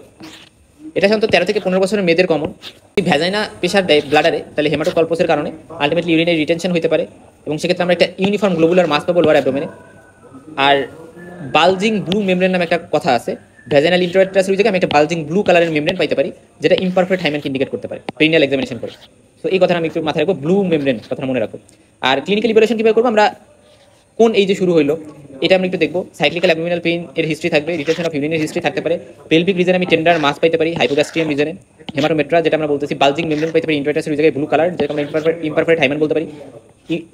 এটা সাধারণত 13 থেকে 15 বছরের মেয়েদের কমন। যদি ভ্যাজাইনা প্রেশার দেয় ব্লাডারে, তাহলে হেমাটোকলপসের কারণে আলটিমেটলি ইউরিনারি রিটেনশন হতে পারে এবং সেক্ষেত্রে আমরা একটা ইউনিফর্ম গ্লোবুলার মাস পাবো লোয়ার অ্যাবডোমেনে। আর বালজিং ব্লু মেমব্রেন নামে একটা কথা আছে, ভ্যাজাইনাল ইন্টারোট্রাস জায়গায় আমি একটা বালজিং ব্লু কালারের মেমব্রেন পাইতে পারি, যেটা ইমপারফেক্ট হাইমেনকে ইন্ডিকেট করতে পারে পেরিনিয়াল এক্সামিনেশন করে। সো এই কথাটা আমি একটু মাথায় রাখবো, ব্লু মেমব্রেন কথাটা মনে রাখো। আর ক্লিনিক্যাল ইভালুয়েশন কীভাবে করবো, আমরা কোন এই যে শুরু হইলো এটা আমরা একটু দেখবো। সাইক্লিক্যাল অ্যাবডোমিনাল পেইন এর হিস্ট্রি থাকবে, রিটেনশন অফ ইউরিনের হিস্ট্রি থাকতে পারে, পেলভিক রিজনে আমি টেন্ডার মাস পাইতে পারি, হাইপোগ্যাস্ট্রিয়াম রিজনে, হেমাটোমেট্রা যেটা আমরা বলতেছি, বালজিং মেমব্রেন পাইতে পারি ইন্টারোট্রাস জায়গায় ব্লু কালার, যেটা আমরা ইমপারফেক্ট হাইমেন বলতে পারি।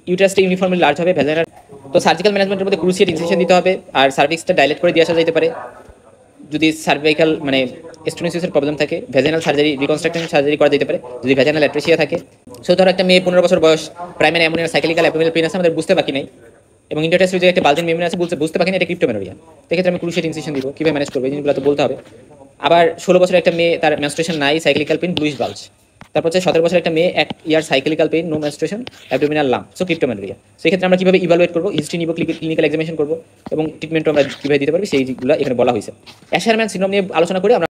ইউটারাসটা ইউনিফর্মলি লার্জ হবে ভ্যাজাইনার। তো সার্জিক্যাল ম্যানেজমেন্টের মধ্যে ক্রুশিয়েট ইনসেশন দিতে হবে, আর সার্ভিক্সটা ডাইলেট করে দিয়ে আসা যেতে পারে। যদি সার্ভাইকাল মানে স্টোনোসিসের প্রবলেম থাকে, ভ্যাজাইনাল সার্জারি, রিকনস্ট্রাকশন সার্জারি করা যেতে পারে যদি ভ্যাজাইনাল অ্যাট্রেসিয়া থাকে। সো ধরো একটা মেয়ে 15 বছর বয়স, প্রাইমারি অ্যামোনিয়ার সাইক্লিক্যাল অ্যাবডোমিনাল পেইন আছে, আমাদের বুঝতে বাকি নাই এবং ইন্টারোট্রাস জায়গায় একটা বালজিং মেমব্রেন আছে, বুঝতে বাকি নেই এটা ক্রিপ্টোমেনোরিয়া। সেক্ষেত্রে আমি ক্রুশিয়েট ইনসেশন দিব, কীভাবে ম্যানেজ করবো এই জিনিসগুলো তো বলতে হবে। আবার 16 বছরের একটা মেয়ে, তার মেনস্ট্রুয়েশন নাই, সাইক্লিক্যাল পেইন, ব্লুইশ বাল্জ। তারপর হচ্ছে 17 বছরের একটা মেয়ে, 1 year cyclical pain, no menstruation, abdominal lump, so cryptomenorrhoea. সেক্ষেত্রে আমরা কীভাবে ইভালুয়েট করবো, হিস্ট্রি নিব, ক্লিনিক্যাল এক্সামিনেশন করবো এবং ট্রিটমেন্টও আমরা কীভাবে দিতে পারবি সেইগুলো এখানে বলা হয়েছে। অ্যাশারম্যান সিনড্রোম নিয়ে আলোচনা করে আমরা